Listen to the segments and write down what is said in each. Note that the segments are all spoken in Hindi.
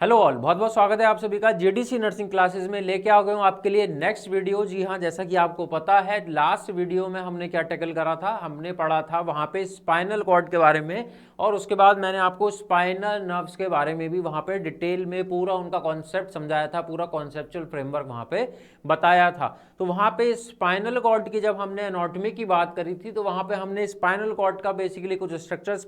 हेलो ऑल, बहुत बहुत स्वागत है आप सभी का जेडीसी नर्सिंग क्लासेस में। लेके आ गए हूँ आपके लिए नेक्स्ट वीडियो। जी हाँ, जैसा कि आपको पता है लास्ट वीडियो में हमने क्या टैकल करा था, हमने पढ़ा था वहाँ पे स्पाइनल कॉर्ड के बारे में, और उसके बाद मैंने आपको स्पाइनल नर्व्स के बारे में भी वहाँ पे डिटेल में पूरा उनका कॉन्सेप्ट समझाया था, पूरा कॉन्सेप्चुअल फ्रेमवर्क वहाँ पे बताया था। तो वहाँ पे स्पाइनल कॉर्ड की जब हमने एनाटॉमी की बात करी थी तो वहाँ पे हमने स्पाइनल कॉर्ड का बेसिकली कुछ स्ट्रक्चर्स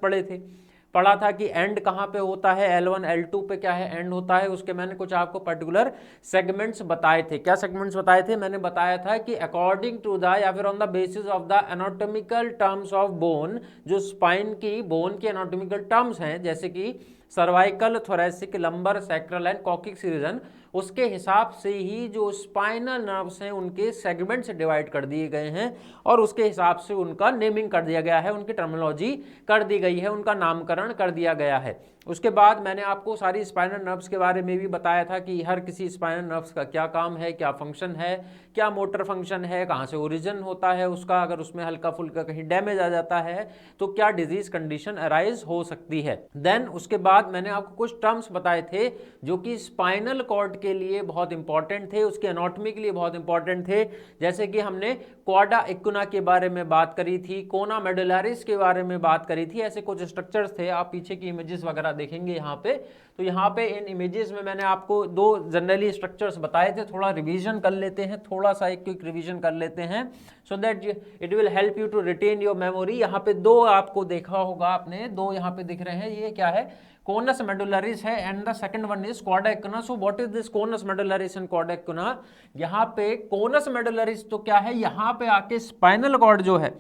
पढ़ा था कि एंड कहाँ पे होता है, L1 L2 पे क्या है एंड होता है। उसके मैंने कुछ आपको पर्टिकुलर सेगमेंट्स बताए थे। क्या सेगमेंट्स बताए थे? मैंने बताया था कि अकॉर्डिंग टू द या फिर on the basis of the anatomical terms of bone, जो स्पाइन की बोन के एनाटॉमिकल टर्म्स हैं जैसे कि cervical, thoracic, lumbar, sacral and coccyx region, उसके हिसाब से ही जो स्पाइनल नर्व्स हैं उनके सेगमेंट्स डिवाइड कर दिए गए हैं और उसके हिसाब से उनका नेमिंग कर दिया गया है, उनकी टर्मिनोलॉजी कर दी गई है, उनका नामकरण कर दिया गया है। उसके बाद मैंने आपको सारी स्पाइनल नर्व्स के बारे में भी बताया था कि हर किसी स्पाइनल नर्व्स का क्या काम है, क्या फंक्शन है, क्या मोटर फंक्शन है, कहाँ से ओरिजिन होता है उसका, अगर उसमें हल्का फुल्का कहीं डैमेज आ जाता है तो क्या डिजीज कंडीशन अराइज हो सकती है। देन उसके बाद मैंने आपको कुछ टर्म्स बताए थे जो कि स्पाइनल कॉर्ड के लिए बहुत इंपॉर्टेंट थे, उसके एनाटॉमी के लिए बहुत इंपॉर्टेंट थे। जैसे कि हमने क्वाडा इक्विना के बारे में बात करी थी, कोना मेडुलरिस के बारे में बात करी थी, ऐसे कुछ स्ट्रक्चर्स थे। आप पीछे की इमेजेस वगैरह देखेंगे यहाँ पे, तो यहाँ पे इन इमेजेस में मैंने आपको दो जनरली स्ट्रक्चर्स बताए थे। थोड़ा रिवीजन कर लेते हैं, थोड़ा सा एक क्विक रिवीजन कर लेते हैं so that it will help you to retain your memory. यहाँ पे दो आपको देखा होगा आपने, दो यहाँ पे दिख रहे हैं, ये क्या है? कोनस मेडुलरिस है and the second one is cauda equina. So what is this conus medullaris and cauda equina? यहाँ पे कोनस मेडुलरिस तो क्या है, यहाँ पे आके स्पाइनल कॉर्ड जो है,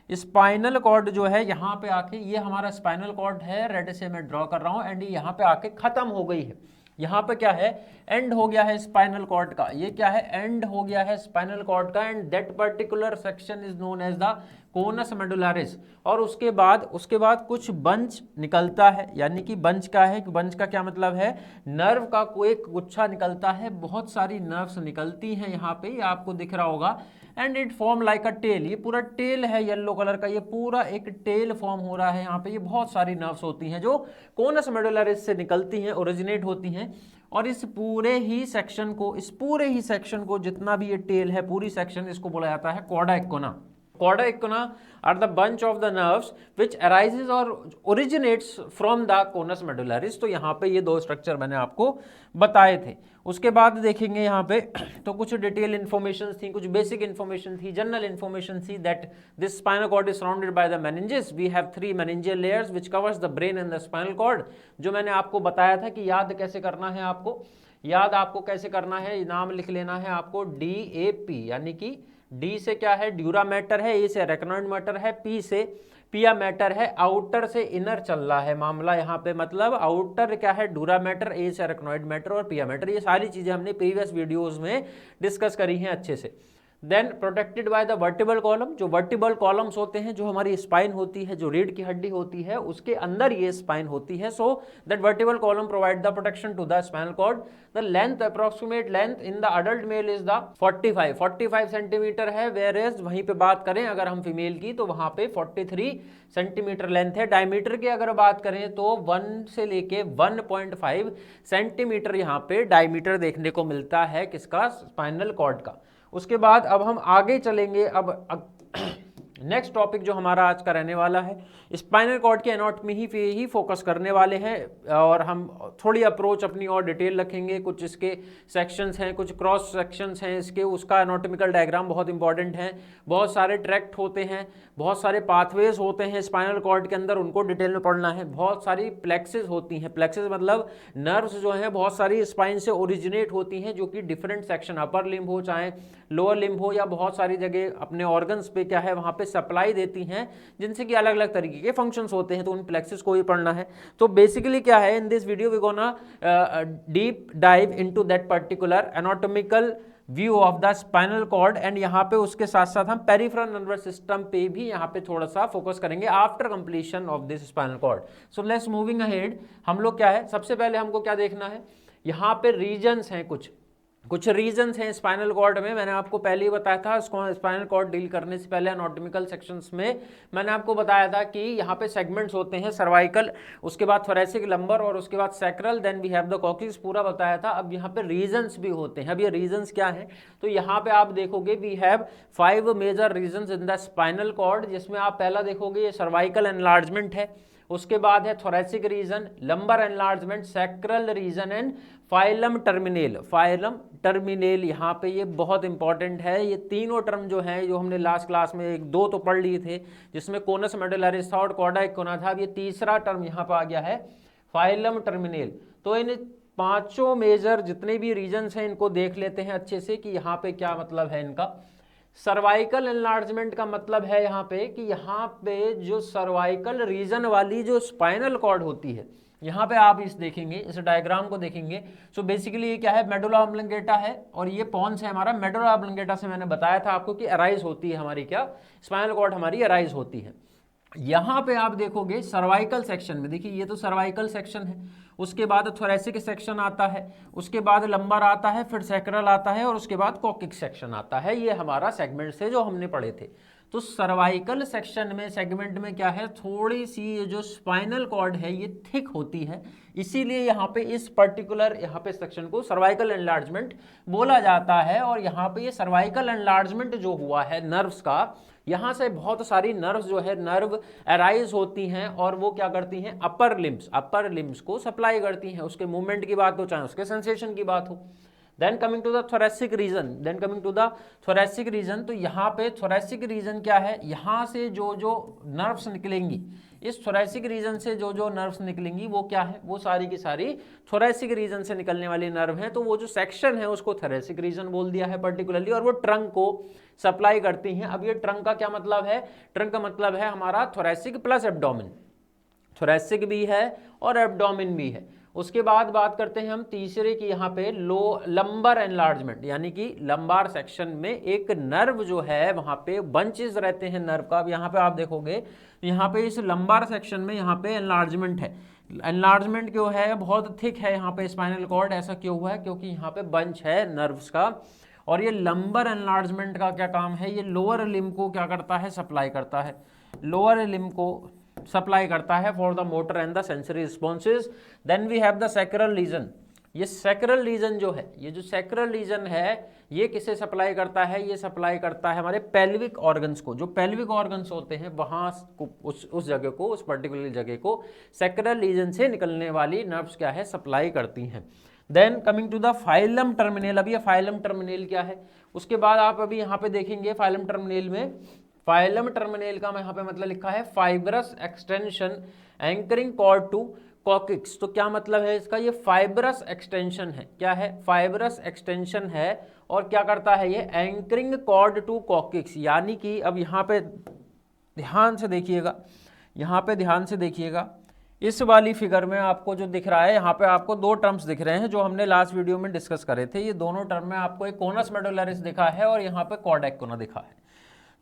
स्पाइनल कॉर्ड जो है यहाँ पे आके, ये हमारा स्पाइनल कॉर्ड है, रेड से मैं ड्रॉ कर रहा हूँ, एंड यहाँ पे आके खत्म हो गई है। यहाँ पे क्या है? एंड हो गया है स्पाइनल कॉर्ड का। ये क्या है? एंड हो गया है स्पाइनल कॉर्ड का, and that particular section is known as the conus medullaris. और उसके बाद कुछ बंच निकलता है, यानी कि बंच का है, बंच का क्या मतलब है? नर्व का कोई एक गुच्छा निकलता है, बहुत सारी नर्व्स निकलती हैं यहाँ पे, ये आपको दिख रहा होगा, and it form like a tail. ये पूरा टेल है येलो कलर का, ये पूरा एक टेल फॉर्म हो रहा है यहाँ पे। ये बहुत सारी नर्व्स होती हैं जो कोनस मेडुलरिस से निकलती हैं, ओरिजिनेट होती हैं, और इस पूरे ही सेक्शन को जितना भी ये टेल है, पूरी सेक्शन, इसको बोला जाता है क्वाडा equina. Chorda equina are the bunch of the nerves which arises or originates from the conus medullaris। तो यहाँ पे ये दो स्ट्रक्चर मैंने आपको बताए थे। उसके बाद देखेंगे यहाँ पे तो कुछ डिटेल इन्फॉर्मेशन थी, कुछ बेसिक इन्फॉर्मेशन थी, जनरल इन्फॉर्मेशन थी, that this spinal cord is surrounded by the meninges. We have 3 meningeal layers which covers the brain and the spinal cord. जो मैंने आपको बताया था कि याद कैसे करना है, आपको कैसे करना है, नाम लिख लेना है आपको DAP, यानी कि डी से क्या है? ड्यूरा मैटर है, ए से रेकनॉइड मैटर है, पी से पिया मैटर है, आउटर से इनर चल रहा है मामला यहाँ पे। मतलब आउटर क्या है? डूरा मैटर, ए से रेकनॉइड मैटर और पिया मैटर। ये सारी चीजें हमने प्रीवियस वीडियोस में डिस्कस करी हैं अच्छे से। Then protected by the vertebral column. जो वर्टिबल कॉलम्स होते हैं, जो हमारी स्पाइन होती है, जो रीढ़ की हड्डी होती है, उसके अंदर ये स्पाइन होती है। So that vertebral column provide the protection to the spinal cord. The length, approximate length in the adult male is the 45 centimetre है, वेयर एज वहीं पे बात करें अगर हम फीमेल की तो वहां पे 43 सेंटीमीटर लेंथ है। डायमीटर की अगर बात करें तो 1 से लेके 1.5 सेंटीमीटर यहाँ पे डायमीटर देखने को मिलता है, किसका? स्पाइनल कॉर्ड का। उसके बाद अब हम आगे चलेंगे। अब नेक्स्ट टॉपिक जो हमारा आज का रहने वाला है, स्पाइनल कॉर्ड के एनाटॉमी ही फोकस करने वाले हैं, और हम थोड़ी अप्रोच अपनी और डिटेल रखेंगे। कुछ इसके सेक्शंस हैं, कुछ क्रॉस सेक्शंस हैं इसके, उसका एनाटॉमिकल डायग्राम बहुत इंपॉर्टेंट है। बहुत सारे ट्रैक्ट होते हैं, बहुत सारे पाथवेज होते हैं स्पाइनल कॉर्ड के अंदर, उनको डिटेल में पढ़ना है। बहुत सारी प्लेक्सेस होती हैं, प्लेक्सेस मतलब नर्व्स जो हैं बहुत सारी स्पाइन से ओरिजिनेट होती हैं, जो कि डिफरेंट सेक्शन, अपर लिम्ब हो चाहे लोअर लिम्ब हो, या बहुत सारी जगह अपने ऑर्गन्स पे क्या है वहाँ पे सप्लाई देती हैं, जिनसे कि अलग अलग तरीके के फंक्शंस होते हैं। तो उन प्लेक्सेस को भी पढ़ना है। तो बेसिकली क्या है, in this video we gonna deep dive into that particular anatomical view of the spinal cord, and यहाँ पे उसके साथ साथ हम पेरिफेरल नर्वस सिस्टम पे भी यहाँ पे थोड़ा सा फोकस करेंगे after completion of this spinal cord. So let's moving ahead. हम लोग क्या है, सबसे पहले हमको क्या देखना है, यहाँ पे रीजन्स हैं कुछ, कुछ रीजंस हैं स्पाइनल कॉर्ड में, मैंने आपको पहले ही बताया था। स्पाइनल कॉर्ड डील करने से पहले एनाटॉमिकल सेक्शंस में मैंने आपको बताया था कि यहाँ पे सेगमेंट्स होते हैं, सर्वाइकल, उसके बाद थोरेसिक, लंबर और उसके बाद sacral, then we have the coccyx, पूरा बताया था। अब यहाँ पे रीजंस भी होते हैं। अब ये रीजंस क्या हैं, तो यहाँ पे आप देखोगे we have 5 major regions in the spinal cord, जिसमें आप पहला देखोगे ये सर्वाइकल एनलार्जमेंट है, उसके बाद है thoracic region, lumbar enlargement, sacral region and filum terminale. Filum terminale यहाँ पे ये बहुत इंपॉर्टेंट है। ये तीनों टर्म जो हैं, जो हमने लास्ट क्लास में एक दो तो पढ़ लिए थे, जिसमें कोनस मेडुलरिस था और कॉर्डा इक्विना था। अब ये तीसरा टर्म यहाँ पर आ गया है फाइलम टर्मिनेल। तो इन पांचों मेजर जितने भी रीजन्स हैं इनको देख लेते हैं अच्छे से कि यहाँ पे क्या मतलब है इनका। सर्वाइकल एनलार्जमेंट का मतलब है यहाँ पे कि यहाँ पे जो सर्वाइकल रीजन वाली जो स्पाइनल कॉर्ड होती है, यहाँ पे आप इस देखेंगे, इस डायग्राम को देखेंगे, सो बेसिकली ये क्या है, मेडुला ऑब्लिंगेटा है और ये पॉन्स है हमारा। मेडुला ऑब्लिंगेटा से मैंने बताया था आपको कि अराइज होती है हमारी, क्या स्पाइनल कॉर्ड हमारी अराइज होती है। यहाँ पे आप देखोगे सर्वाइकल सेक्शन में, देखिए ये तो सर्वाइकल सेक्शन है, उसके बाद थोरेसिक सेक्शन आता है, उसके बाद लंबर आता है, फिर सैक्रल आता है और उसके बाद कॉक्सिक सेक्शन आता है। ये हमारा सेगमेंट से जो हमने पढ़े थे। तो सर्वाइकल सेक्शन में, सेगमेंट में क्या है, थोड़ी सी ये जो स्पाइनल कॉर्ड है ये थिक होती है, इसीलिए यहाँ पे इस पर्टिकुलर यहाँ पे सेक्शन को सर्वाइकल एनलार्जमेंट बोला जाता है। और यहाँ पे ये सर्वाइकल एनलार्जमेंट जो हुआ है नर्व्स का, यहाँ से बहुत सारी नर्व्स जो है नर्व अराइज होती हैं और वो क्या करती हैं, अपर लिम्स को सप्लाई करती हैं। उसके मूवमेंट की बात हो चाहे उसके सेंसेशन की बात हो। Then coming to the thoracic region, तो यहाँ पे थोरेसिक रीजन क्या है, यहाँ से जो जो नर्व्स निकलेंगी, इस थोरेसिक रीजन से जो जो नर्व्स निकलेंगी वो क्या है, वो सारी की सारी थोरेसिक रीजन से निकलने वाली नर्व हैं। तो वो जो सेक्शन है उसको थोरेसिक रीजन बोल दिया है पर्टिकुलरली, और वो ट्रंक को सप्लाई करती हैं। अब ये ट्रंक का क्या मतलब है, ट्रंक का मतलब है हमारा थोरेसिक प्लस एब्डोमेन, थोरेसिक भी है और एब्डोमेन भी है। उसके बाद बात करते हैं हम तीसरे की, यहाँ पे लंबर एनलार्जमेंट, यानी कि लंबार सेक्शन में एक नर्व जो है वहाँ पे बंचेस रहते हैं नर्व का। अब यहाँ पे आप देखोगे, यहाँ पे इस लंबार सेक्शन में यहाँ पे एनलार्जमेंट है। एनलार्जमेंट क्यों है, बहुत थिक है यहाँ पे स्पाइनल कॉर्ड, ऐसा क्यों हुआ है, क्योंकि यहाँ पे बंच है नर्व्स का। और ये लंबर एनलार्जमेंट का क्या काम है, ये लोअर लिम्ब को क्या करता है, सप्लाई करता है, लोअर लिम्ब को सप्लाई करता है for the motor and the sensory responses. Then we have the sacral region. ये सैक्रल रीजन जो है, ये जो सैक्रल रीजन है ये किसे सप्लाई करता है, ये सप्लाई करता है हमारे पेल्विक ऑर्गन्स को। जो पेल्विक ऑर्गन्स होते हैं वहाँ उस जगह को, उस पर्टिकुलर जगह को सैक्रल रीजन से निकलने वाली नर्व्स क्या है, सप्लाई करती हैं। Then coming to the filum terminale. अब ये फाइलम टर्मिनेल क्या है, उसके बाद आप अभी यहाँ पे देखेंगे फाइलम टर्मिनेल में, फाइलम टर्मिनेल का मैं यहाँ पे मतलब लिखा है fibrous extension anchoring cord to coccyx. तो क्या मतलब है इसका, ये फाइब्रस एक्सटेंशन है, क्या है, फाइब्रस एक्सटेंशन है और क्या करता है ये, एंकरिंग कॉर्ड टू कॉक्सिक्स। यानी कि अब यहाँ पे ध्यान से देखिएगा, यहाँ पे ध्यान से देखिएगा, इस वाली फिगर में आपको जो दिख रहा है, यहाँ पे आपको दो टर्म्स दिख रहे हैं जो हमने लास्ट वीडियो में डिस्कस करे थे। ये दोनों टर्म में आपको एक कोनस मेडुलरिस दिखा है और यहाँ पे कॉर्डा इक्विना दिखा है।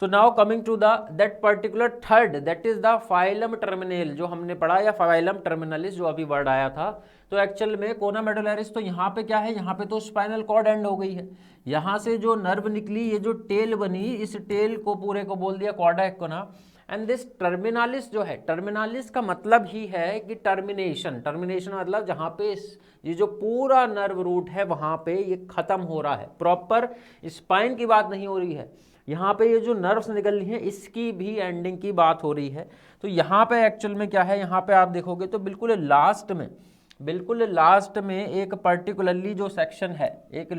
तो now coming to that particular third, that is the filum terminale जो हमने पढ़ा, या फाइलम टर्मिनलिस जो अभी वर्ड आया था। तो एक्चुअल में कोना मेडुलरिस, तो यहाँ पे क्या है, यहाँ पे तो स्पाइनल कॉर्ड एंड हो गई है, यहाँ से जो नर्व निकली, ये जो टेल बनी, इस टेल को पूरे को बोल दिया chorda equina. And this terminalis जो है, टर्मिनालिस का मतलब ही है कि टर्मिनेशन, टर्मिनेशन मतलब जहाँ पे ये जो पूरा नर्व रूट है वहाँ पे ये खत्म हो रहा है, प्रॉपर स्पाइन की बात नहीं हो रही है, यहाँ पे ये जो नर्व्स निकल रही हैं इसकी भी एंडिंग की बात हो रही है। तो यहाँ पे एक्चुअल में क्या है, यहाँ पे आप देखोगे तो बिल्कुल लास्ट में, बिल्कुल लास्ट में एक पर्टिकुलरली जो सेक्शन है, एक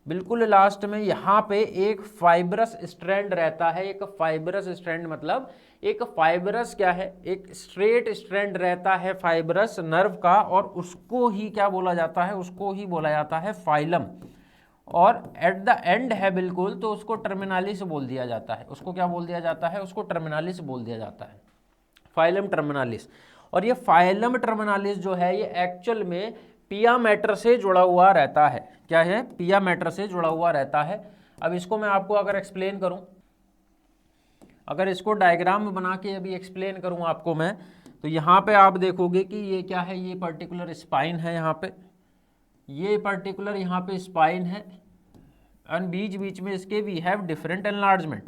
बिल्कुल लास्ट में यहाँ पे एक फाइब्रस स्ट्रैंड रहता है। एक फाइब्रस स्ट्रैंड मतलब एक फाइब्रस क्या है, एक स्ट्रेट स्ट्रैंड रहता है फाइब्रस नर्व का, और उसको ही क्या बोला जाता है, उसको ही बोला जाता है फाइलम। और एट द एंड है बिल्कुल, तो उसको टर्मिनालिस बोल दिया जाता है। उसको क्या बोल दिया जाता है, उसको टर्मिनालिस बोल दिया जाता है, फाइलम टर्मिनालिस। और ये फाइलम टर्मिनालिस जो है ये एक्चुअल में पिया मैटर से जुड़ा हुआ रहता है। क्या है, पिया मैटर से जुड़ा हुआ रहता है। अब इसको मैं आपको अगर एक्सप्लेन करूं, अगर इसको डायग्राम में बना के अभी एक्सप्लेन करूं आपको मैं, तो यहाँ पे आप देखोगे कि ये क्या है, ये पर्टिकुलर स्पाइन है यहाँ पे, ये पर्टिकुलर यहाँ पे स्पाइन है एंड बीच बीच में इसके वी हैव डिफरेंट एनलार्जमेंट।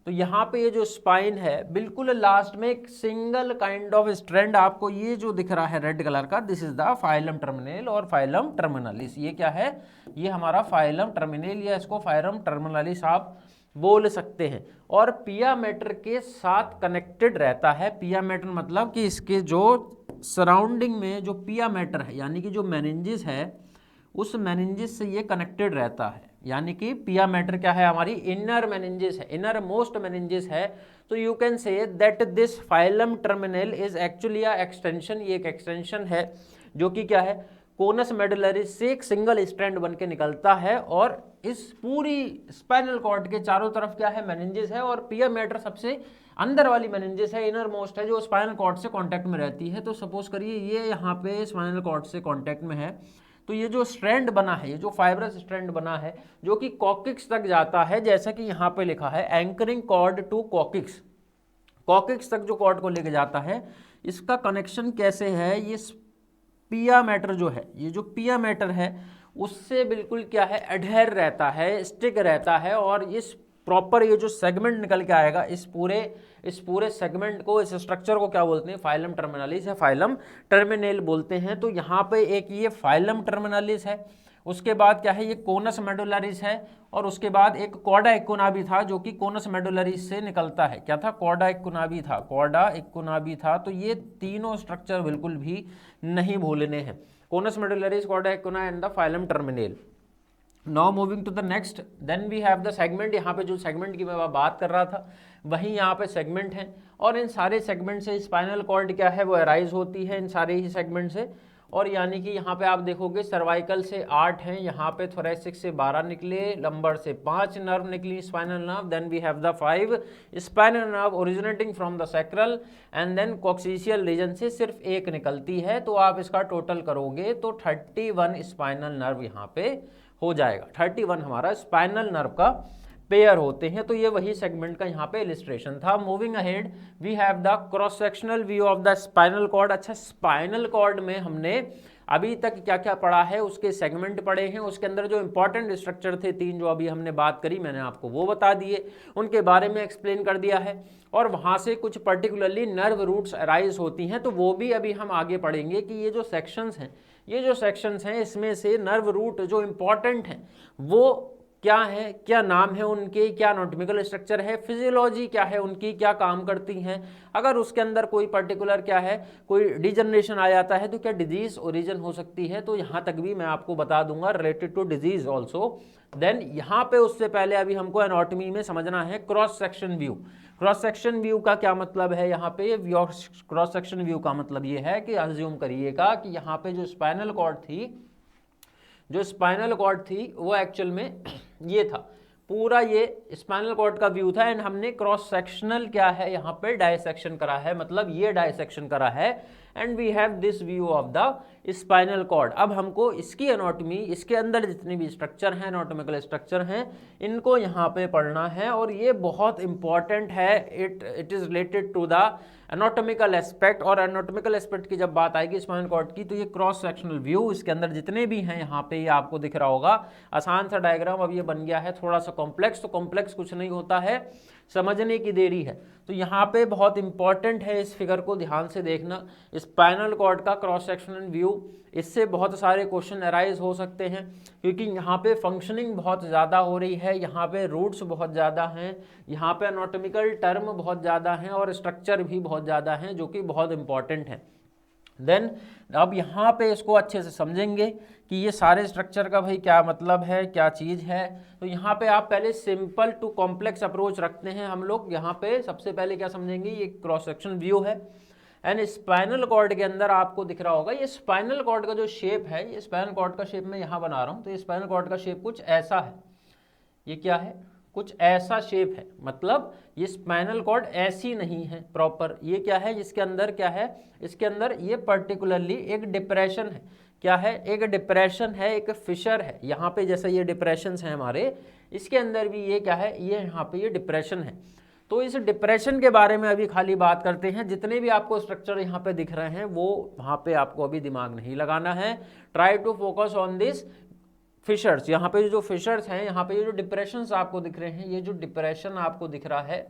तो यहाँ पे ये जो स्पाइन है बिल्कुल लास्ट में एक सिंगल काइंड ऑफ स्ट्रैंड आपको ये जो दिख रहा है रेड कलर का, this is the filum terminal और फाइलम टर्मिनलिस। ये क्या है, ये हमारा फाइलम टर्मिनल या इसको फाइलम टर्मिनलिस आप बोल सकते हैं। और पिया मैटर के साथ कनेक्टेड रहता है। पिया मैटर मतलब कि इसके जो सराउंडिंग में जो पिया मैटर है यानी कि जो मेनिंजिस है उस मेनिंजिस से ये कनेक्टेड रहता है। यानी कि पिया मैटर क्या है, हमारी इनर मेनिंजिस है, इनर मोस्ट मेनिंजिस है। तो you can say that this phylum terminal is actually a extension, ये एक एक्सटेंशन है जो कि क्या है, कोनस मेडुलरिस से एक सिंगल स्ट्रैंड बन के निकलता है और इस पूरी स्पाइनल कॉर्ड के चारों तरफ क्या है, मेनिंजिस है। और पिया मैटर सबसे अंदर वाली मेनिंजिस है, इनर मोस्ट है, जो स्पाइनल कॉर्ड से कांटेक्ट में रहती है। तो सपोज करिए ये यहाँ पे स्पाइनल कॉर्ड से कांटेक्ट में है, तो ये जो स्ट्रैंड बना है, ये जो फाइब्रस स्ट्रैंड बना है जो कि कॉकिक्स तक जाता है, जैसा कि यहाँ पे लिखा है anchoring cord to coccyx, coccyx तक जो कॉर्ड को लेके जाता है, इसका कनेक्शन कैसे है, ये पिया मैटर जो है, ये जो पिया मैटर है उससे बिल्कुल क्या है, एडहेर रहता है, स्टिक रहता है। और इस प्रॉपर ये जो सेगमेंट निकल के आएगा इस पूरे सेगमेंट को, इस स्ट्रक्चर को क्या बोलते हैं, फाइलम टर्मिनलिस या फाइलम टर्मिनल बोलते हैं। तो यहाँ पे एक ये फाइलम टर्मिनलिस है, उसके बाद क्या है, ये कोनस मेडुलरिस है, और उसके बाद एक कॉर्डा इक्विनाबी था जो कि कोनस मेडुलरिस से निकलता है। क्या था, कॉर्डा इक्विनाबी था, कॉर्डा इक्विनाबी था। तो ये तीनों स्ट्रक्चर बिल्कुल भी नहीं भूलने हैं, conus medullaris, cauda equina and the filum terminale. Now moving to the next, then we have the segment. यहाँ पे जो सेगमेंट की मैं बात कर रहा था वहीं यहाँ पे सेगमेंट है, और इन सारे सेगमेंट से स्पाइनल कॉर्ड क्या है, वो अराइज होती है इन सारे ही सेगमेंट से। और यानी कि यहाँ पे आप देखोगे सर्वाइकल से 8 हैं, यहाँ पे थोरेसिक से 12 निकले, लंबर से 5 नर्व निकली, spinal nerve. Then we have the 5 spinal nerve originating from the sacral, and then coccygeal region से सिर्फ एक निकलती है। तो आप इसका टोटल करोगे तो 31 स्पाइनल नर्व यहाँ पे हो जाएगा, 31 हमारा स्पाइनल नर्व का पेयर होते हैं। तो ये वही सेगमेंट का यहाँ पे इलिस्ट्रेशन था। Moving ahead we have the cross sectional view of the spinal cord. अच्छा, स्पाइनल कॉर्ड में हमने अभी तक क्या क्या पढ़ा है, उसके सेगमेंट पढ़े हैं, उसके अंदर जो इंपॉर्टेंट स्ट्रक्चर थे 3 जो अभी हमने बात करी, मैंने आपको वो बता दिए, उनके बारे में एक्सप्लेन कर दिया है। और वहाँ से कुछ पर्टिकुलरली नर्व रूट्स अराइज होती हैं, तो वो भी अभी हम आगे पढ़ेंगे कि ये जो सेक्शंस हैं, ये जो सेक्शंस हैं इसमें से नर्व रूट जो इंपॉर्टेंट हैं वो क्या है, क्या नाम है उनके, क्या एनाटॉमिकल स्ट्रक्चर है, फिजियोलॉजी क्या है उनकी, क्या काम करती हैं। अगर उसके अंदर कोई पर्टिकुलर क्या है, कोई डिजनरेशन आ जाता है तो क्या डिजीज ओरिजिन हो सकती है, तो यहाँ तक भी मैं आपको बता दूंगा related to disease also. Then यहाँ पे उससे पहले अभी हमको एनाटॉमी में समझना है cross section view. Cross section view का क्या मतलब है, यहाँ पे क्रॉस सेक्शन व्यू का मतलब ये है कि अज्यूम करिएगा कि यहाँ पे जो स्पाइनल कॉर्ड थी वो एक्चुअल में ये था, पूरा ये स्पाइनल कॉर्ड का व्यू था। एंड हमने क्रॉस सेक्शनल क्या है यहाँ पे डायसेक्शन करा है, मतलब ये डायसेक्शन करा है। And we have this view of the spinal cord. अब हमको इसकी एनाटॉमी, इसके अंदर जितने भी स्ट्रक्चर हैं, एनाटॉमिकल स्ट्रक्चर हैं, इनको यहाँ पे पढ़ना है। और ये बहुत इंपॉर्टेंट है, it is related to the anatomical aspect. और एनाटॉमिकल एस्पेक्ट की जब बात आएगी स्पाइनल कॉर्ड की, तो ये क्रॉस सेक्शनल व्यू, इसके अंदर जितने भी हैं यहाँ पे ये आपको दिख रहा होगा, आसान सा डायग्राम। अब ये बन गया है थोड़ा सा कॉम्प्लेक्स, तो कॉम्प्लेक्स कुछ नहीं होता है, समझने की देरी है। तो यहाँ पे बहुत इंपॉर्टेंट है, इस फिगर को ध्यान से देखना, स्पाइनल कॉर्ड का क्रॉस सेक्शनल व्यू। इससे बहुत सारे क्वेश्चन अराइज हो सकते हैं, क्योंकि यहाँ पे फंक्शनिंग बहुत ज़्यादा हो रही है, यहाँ पे रूट्स बहुत ज़्यादा हैं, यहाँ पे एनाटॉमिकल टर्म बहुत ज़्यादा हैं, और स्ट्रक्चर भी बहुत ज़्यादा हैं जो कि बहुत इंपॉर्टेंट हैं। देन अब यहाँ पे इसको अच्छे से समझेंगे कि ये सारे स्ट्रक्चर का भाई क्या मतलब है, क्या चीज़ है। तो यहाँ पे आप पहले सिंपल टू कॉम्प्लेक्स अप्रोच रखते हैं हम लोग। यहाँ पे सबसे पहले क्या समझेंगे, ये क्रॉस सेक्शन व्यू है। एंड स्पाइनल कॉर्ड के अंदर आपको दिख रहा होगा ये स्पाइनल कॉर्ड का जो शेप है, ये स्पाइनल कॉर्ड का शेप मैं यहाँ बना रहा हूँ। तो ये स्पाइनल कॉर्ड का शेप कुछ ऐसा है, ये क्या है, कुछ ऐसा शेप है, मतलब ये स्पाइनल कॉर्ड ऐसी नहीं है प्रॉपर। ये क्या है, इसके अंदर क्या है, इसके अंदर ये पर्टिकुलरली एक डिप्रेशन है। क्या है, एक डिप्रेशन है, एक फिशर है यहाँ पे, जैसे ये डिप्रेशंस हैं हमारे, इसके अंदर भी ये क्या है, ये यहाँ पे ये डिप्रेशन है। तो इस डिप्रेशन के बारे में अभी खाली बात करते हैं। जितने भी आपको स्ट्रक्चर यहाँ पे दिख रहे हैं वो वहाँ पे आपको अभी दिमाग नहीं लगाना है। Try to focus on this fissures. यहाँ पे जो फिशर्स हैं, यहाँ पे ये जो डिप्रेशंस आपको दिख रहे हैं, ये जो डिप्रेशन आपको दिख रहा है,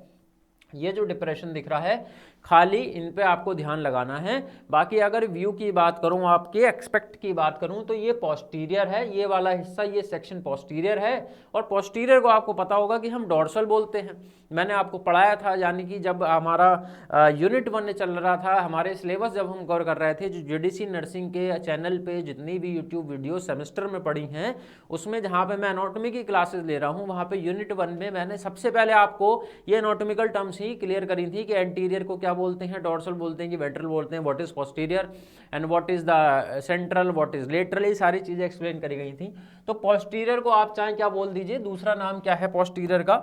ये जो डिप्रेशन दिख रहा है, खाली इन पे आपको ध्यान लगाना है। बाकी अगर व्यू की बात करूं, आपके एक्सपेक्ट की बात करूं, तो ये पोस्टीरियर है, ये वाला हिस्सा, ये सेक्शन पोस्टीरियर है। और पोस्टीरियर को आपको पता होगा कि हम डॉर्सल बोलते हैं। मैंने आपको पढ़ाया था, यानी कि जब हमारा यूनिट 1 चल रहा था, हमारे सिलेबस जब हम कवर कर रहे थे, जो जेडीसी नर्सिंग के चैनल पे जितनी भी यूट्यूब वीडियो सेमेस्टर में पढ़ी हैं, उसमें जहाँ पे मैं एनाटॉमी की क्लासेस ले रहा हूँ, वहाँ पे यूनिट 1 में मैंने सबसे पहले आपको ये एनाटॉमिकल टर्म्स ही क्लियर करी थी कि एंटीरियर को क्या बोलते हैं, डॉर्सल बोलते हैं कि वेंट्रल बोलते हैं, what is posterior and what is the central, what is lateral, ये सारी चीजें एक्सप्लेन करी गई थी। तो पोस्टीरियर को आप चाहें क्या बोल दीजिए, दूसरा नाम क्या है पोस्टीरियर का,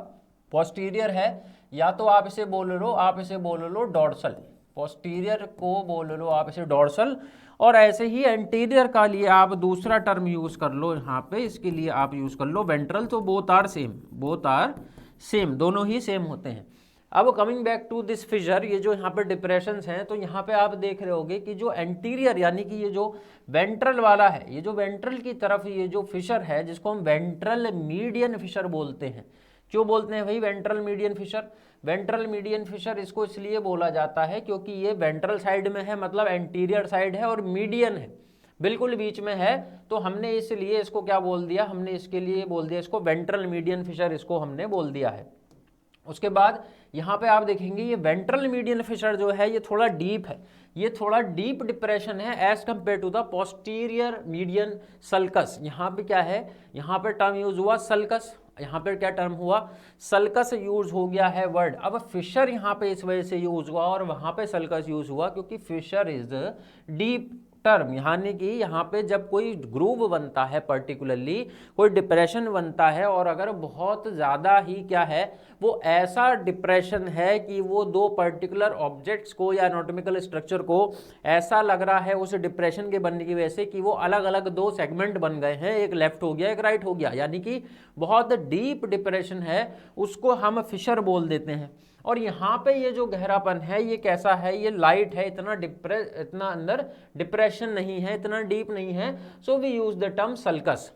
पोस्टीरियर है, या तो आप इसे बोल लो, आप इसे बोल लो डॉर्सल, पोस्टीरियर को बोल लो आप इसे डॉर्सल। और ऐसे ही एंटीरियर का लिए आप दूसरा टर्म यूज कर लो यहाँ पे, इसके लिए आप यूज कर लो वेंट्रल। तो both are same, both are same, दोनों ही सेम होते हैं। अब coming back to this fissure, ये जो यहाँ पे डिप्रेशंस हैं, तो यहाँ पे आप देख रहे होगे कि जो एंटीरियर यानी कि ये जो वेंट्रल वाला है, ये जो वेंट्रल की तरफ ये जो फिशर है, जिसको हम वेंट्रल मीडियन फिशर बोलते हैं। क्यों बोलते हैं भाई ventral median fissure? Ventral median fissure इसको इसलिए बोला जाता है क्योंकि ये वेंट्रल साइड में है, मतलब एंटीरियर साइड है, और मीडियन है, बिल्कुल बीच में है। तो हमने इसलिए इसको क्या बोल दिया, हमने इसके लिए बोल दिया इसको वेंट्रल मीडियन फिशर, इसको हमने बोल दिया है। उसके बाद यहाँ पे आप देखेंगे ये वेंट्रल मीडियन फिशर जो है ये थोड़ा डीप है, ये थोड़ा डीप डिप्रेशन है as compare to the posterior median sulcus. यहाँ पे क्या है, यहाँ पे टर्म यूज हुआ सल्कस, यहाँ पे क्या टर्म हुआ, सल्कस यूज हो गया है वर्ड। अब फिशर यहाँ पे इस वजह से यूज हुआ और वहाँ पे सल्कस यूज हुआ क्योंकि फिशर इज डीप टर्म, यानी कि यहाँ पे जब कोई ग्रूव बनता है, पर्टिकुलरली कोई डिप्रेशन बनता है, और अगर बहुत ज़्यादा ही क्या है, वो ऐसा डिप्रेशन है कि वो दो पर्टिकुलर ऑब्जेक्ट्स को या एनाटॉमिकल स्ट्रक्चर को ऐसा लग रहा है उस डिप्रेशन के बनने की वजह से कि वो अलग अलग दो सेगमेंट बन गए हैं, एक लेफ्ट हो गया एक राइट हो गया, यानी कि बहुत डीप डिप्रेशन है, उसको हम फिशर बोल देते हैं। और यहाँ पे ये जो गहरापन है ये कैसा है, ये लाइट है, इतना अंदर डिप्रेशन नहीं है, इतना डीप नहीं है। So we use the term sulcus,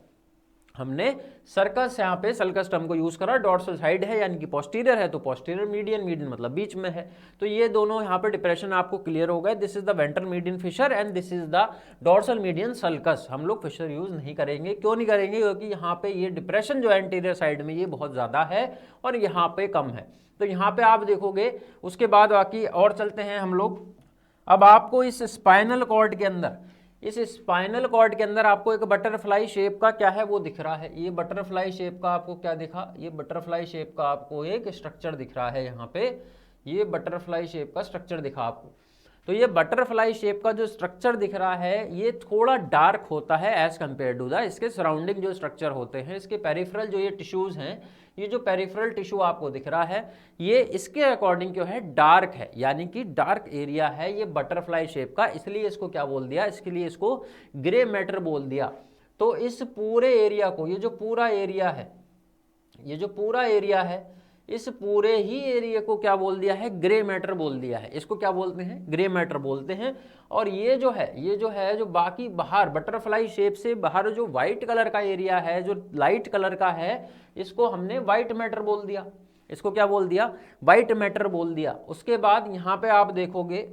हमने सर्कस यहाँ पे सल्कस टर्म को यूज करा। डॉर्सल साइड है यानी कि पोस्टीरियर है, तो पोस्टीरियर मीडियन, मीडियन मतलब बीच में है। तो ये दोनों यहाँ पे डिप्रेशन आपको क्लियर हो गए। This is the ventral median fissure and this is the dorsal median sulcus. हम लोग फिशर यूज नहीं करेंगे, क्यों नहीं करेंगे, क्योंकि यहाँ पे ये डिप्रेशन जो है एंटीरियर साइड में ये बहुत ज्यादा है और यहाँ पे कम है। तो यहाँ पे आप देखोगे, उसके बाद बाकी और चलते हैं हम लोग। अब आपको इस स्पाइनल कॉर्ड के अंदर, इस स्पाइनल कॉर्ड के अंदर आपको एक बटरफ्लाई शेप का क्या है वो दिख रहा है। ये बटरफ्लाई शेप का आपको क्या दिखा, ये बटरफ्लाई शेप का आपको एक स्ट्रक्चर दिख रहा है यहाँ पे, ये बटरफ्लाई शेप का स्ट्रक्चर दिखा आपको। तो ये बटरफ्लाई शेप का जो स्ट्रक्चर दिख रहा है ये थोड़ा डार्क होता है एज कंपेयर टू द इसके सराउंडिंग जो स्ट्रक्चर होते हैं। इसके पेरिफेरल जो ये टिश्यूज हैं, ये जो पेरिफेरल टिश्यू आपको दिख रहा है ये इसके अकॉर्डिंग क्यों है, डार्क है, यानी कि डार्क एरिया है ये बटरफ्लाई शेप का, इसलिए इसको क्या बोल दिया, इसके लिए इसको ग्रे मैटर बोल दिया। तो इस पूरे एरिया को, ये जो पूरा एरिया है, ये जो पूरा एरिया है, इस पूरे ही एरिया को क्या बोल दिया है, ग्रे मैटर बोल दिया है। इसको क्या बोलते हैं, ग्रे मैटर बोलते हैं। और ये जो है जो बाकी बाहर बटरफ्लाई शेप से बाहर जो व्हाइट कलर का एरिया है, जो लाइट कलर का है, इसको हमने व्हाइट मैटर बोल दिया। इसको क्या बोल दिया, व्हाइट मैटर बोल दिया। उसके बाद यहाँ पे आप देखोगे,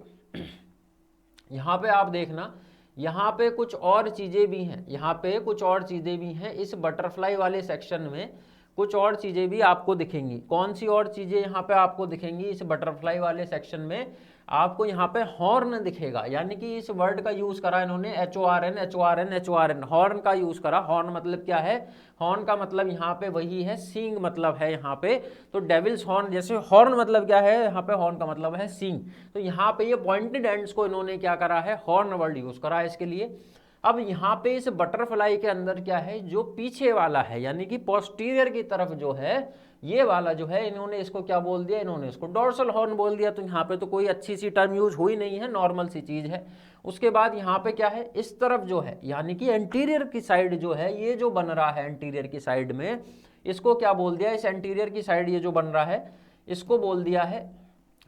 यहाँ पे आप देखना, यहाँ पे कुछ और चीजें भी हैं, यहाँ पे कुछ और चीजें भी हैं। इस बटरफ्लाई वाले सेक्शन में कुछ और चीजें भी आपको दिखेंगी। कौन सी और चीजें यहाँ पे आपको दिखेंगी, इस बटरफ्लाई वाले सेक्शन में आपको यहाँ पे हॉर्न दिखेगा, यानी कि इस वर्ड का यूज करा इन्होंने HORN, हॉर्न का यूज करा। हॉर्न मतलब क्या है, हॉर्न का मतलब यहाँ पे वही है, सींग मतलब है यहाँ पे। तो डेविल्स हॉर्न, जैसे हॉर्न मतलब क्या है, यहाँ पे हॉर्न का मतलब है सींग। तो यहाँ पे ये पॉइंटेड एंड्स को इन्होंने क्या करा है, हॉर्न वर्ड यूज करा है इसके लिए। अब यहाँ पे इस बटरफ्लाई के अंदर क्या है, जो पीछे वाला है यानी कि पोस्टीरियर की तरफ जो है, ये वाला जो है, इन्होंने इसको क्या बोल दिया, इन्होंने इसको डॉर्सल हॉर्न बोल दिया। तो यहाँ पे तो कोई अच्छी सी टर्म यूज हुई नहीं है, नॉर्मल सी चीज है। उसके बाद यहाँ पे क्या है, इस तरफ जो है यानी कि एंटीरियर की साइड जो है, ये जो बन रहा है एंटीरियर की साइड में, इसको क्या बोल दिया, इस एंटीरियर की साइड ये जो बन रहा है, इसको बोल दिया है,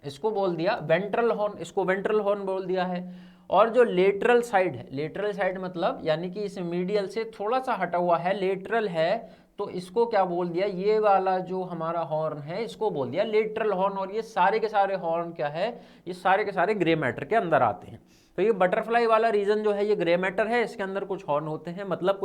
इसको बोल दिया वेंट्रल हॉर्न, इसको वेंट्रल हॉर्न बोल दिया है। और जो लेटरल साइड है, लेटरल साइड मतलब यानी कि इस मीडियल से थोड़ा सा हटा हुआ है, लेटरल है, तो इसको क्या बोल दिया, ये वाला जो हमारा हॉर्न है इसको बोल दिया लेटरल हॉर्न। और ये सारे के सारे हॉर्न क्या है, ये सारे के सारे ग्रे मैटर के अंदर आते हैं। तो ये बटरफ्लाई वाला रीजन जो है ये ग्रे मैटर है, इसके अंदर कुछ हॉर्न होते हैं, मतलब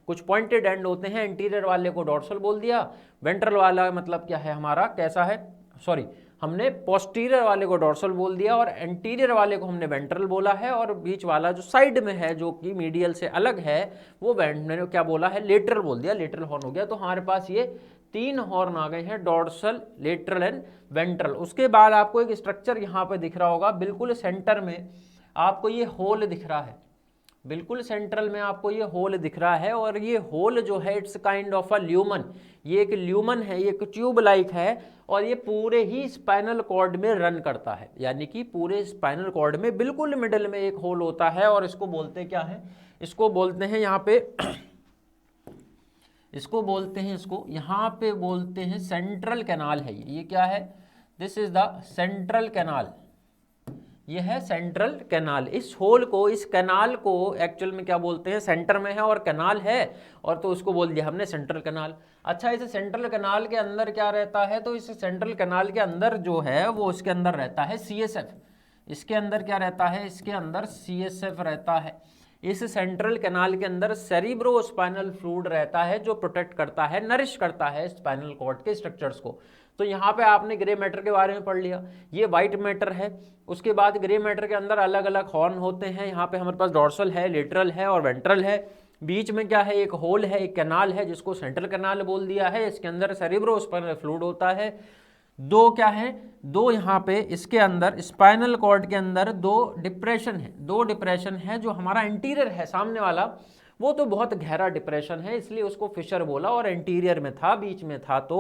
कुछ पॉइंटेड एंड होते हैं। इंटीरियर वाले को डॉर्सल बोल दिया, वेंट्रल वाला मतलब क्या है हमारा, कैसा है, सॉरी हमने पोस्टीरियर वाले को डॉर्सल बोल दिया और एंटीरियर वाले को हमने वेंट्रल बोला है, और बीच वाला जो साइड में है जो कि मीडियल से अलग है वो मैंने क्या बोला है, लेटरल बोल दिया, लेटरल हॉर्न हो गया। तो हमारे पास ये 3 हॉर्न आ गए हैं, डॉर्सल, लेटरल एंड वेंट्रल। उसके बाद आपको एक स्ट्रक्चर यहाँ पे दिख रहा होगा, बिल्कुल सेंटर में आपको ये होल दिख रहा है, बिल्कुल सेंट्रल में आपको ये होल दिख रहा है। और ये होल जो है it's kind of a lumen, ये एक ल्यूमन है, ये एक ट्यूब लाइक है, और ये पूरे ही स्पाइनल कॉर्ड में रन करता है, यानी कि पूरे स्पाइनल कॉर्ड में बिल्कुल मिडल में एक होल होता है। और इसको बोलते क्या है, इसको बोलते हैं यहाँ पे इसको बोलते हैं, इसको यहाँ पे बोलते हैं सेंट्रल कैनाल है। ये क्या है, this is the central canal, ये है सेंट्रल कैनाल। इस होल को, इस कैनाल को एक्चुअल में क्या बोलते हैं, सेंटर में है और कैनाल है, और तो उसको बोल दिया हमने सेंट्रल कैनाल। अच्छा, इस सेंट्रल कैनाल के अंदर क्या रहता है, तो इस सेंट्रल कैनाल के अंदर जो है वो इसके अंदर रहता है CSF। इसके अंदर क्या रहता है, इसके अंदर CSF रहता है। इस सेंट्रल कैनाल के अंदर सेरिब्रो स्पाइनल फ्लूइड रहता है जो प्रोटेक्ट करता है, नरिश करता है स्पाइनल कॉर्ड के स्ट्रक्चर्स को। तो यहाँ पे आपने ग्रे मैटर के बारे में पढ़ लिया, ये वाइट मैटर है। उसके बाद ग्रे मैटर के अंदर अलग अलग हॉर्न होते हैं, यहाँ पे हमारे पास डॉर्सल है, लेटरल है और वेंट्रल है। बीच में क्या है, एक होल है, एक कैनाल है जिसको सेंट्रल कैनाल बोल दिया है। इसके अंदर सेरिब्रो स्पाइनल फ्लूइड होता है। दो क्या है, दो यहाँ पे इसके अंदर स्पाइनल कॉर्ड के अंदर 2 डिप्रेशन है, 2 डिप्रेशन है। जो हमारा इंटीरियर है सामने वाला वो तो बहुत गहरा डिप्रेशन है, इसलिए उसको फिशर बोला, और इंटीरियर में था, बीच में था तो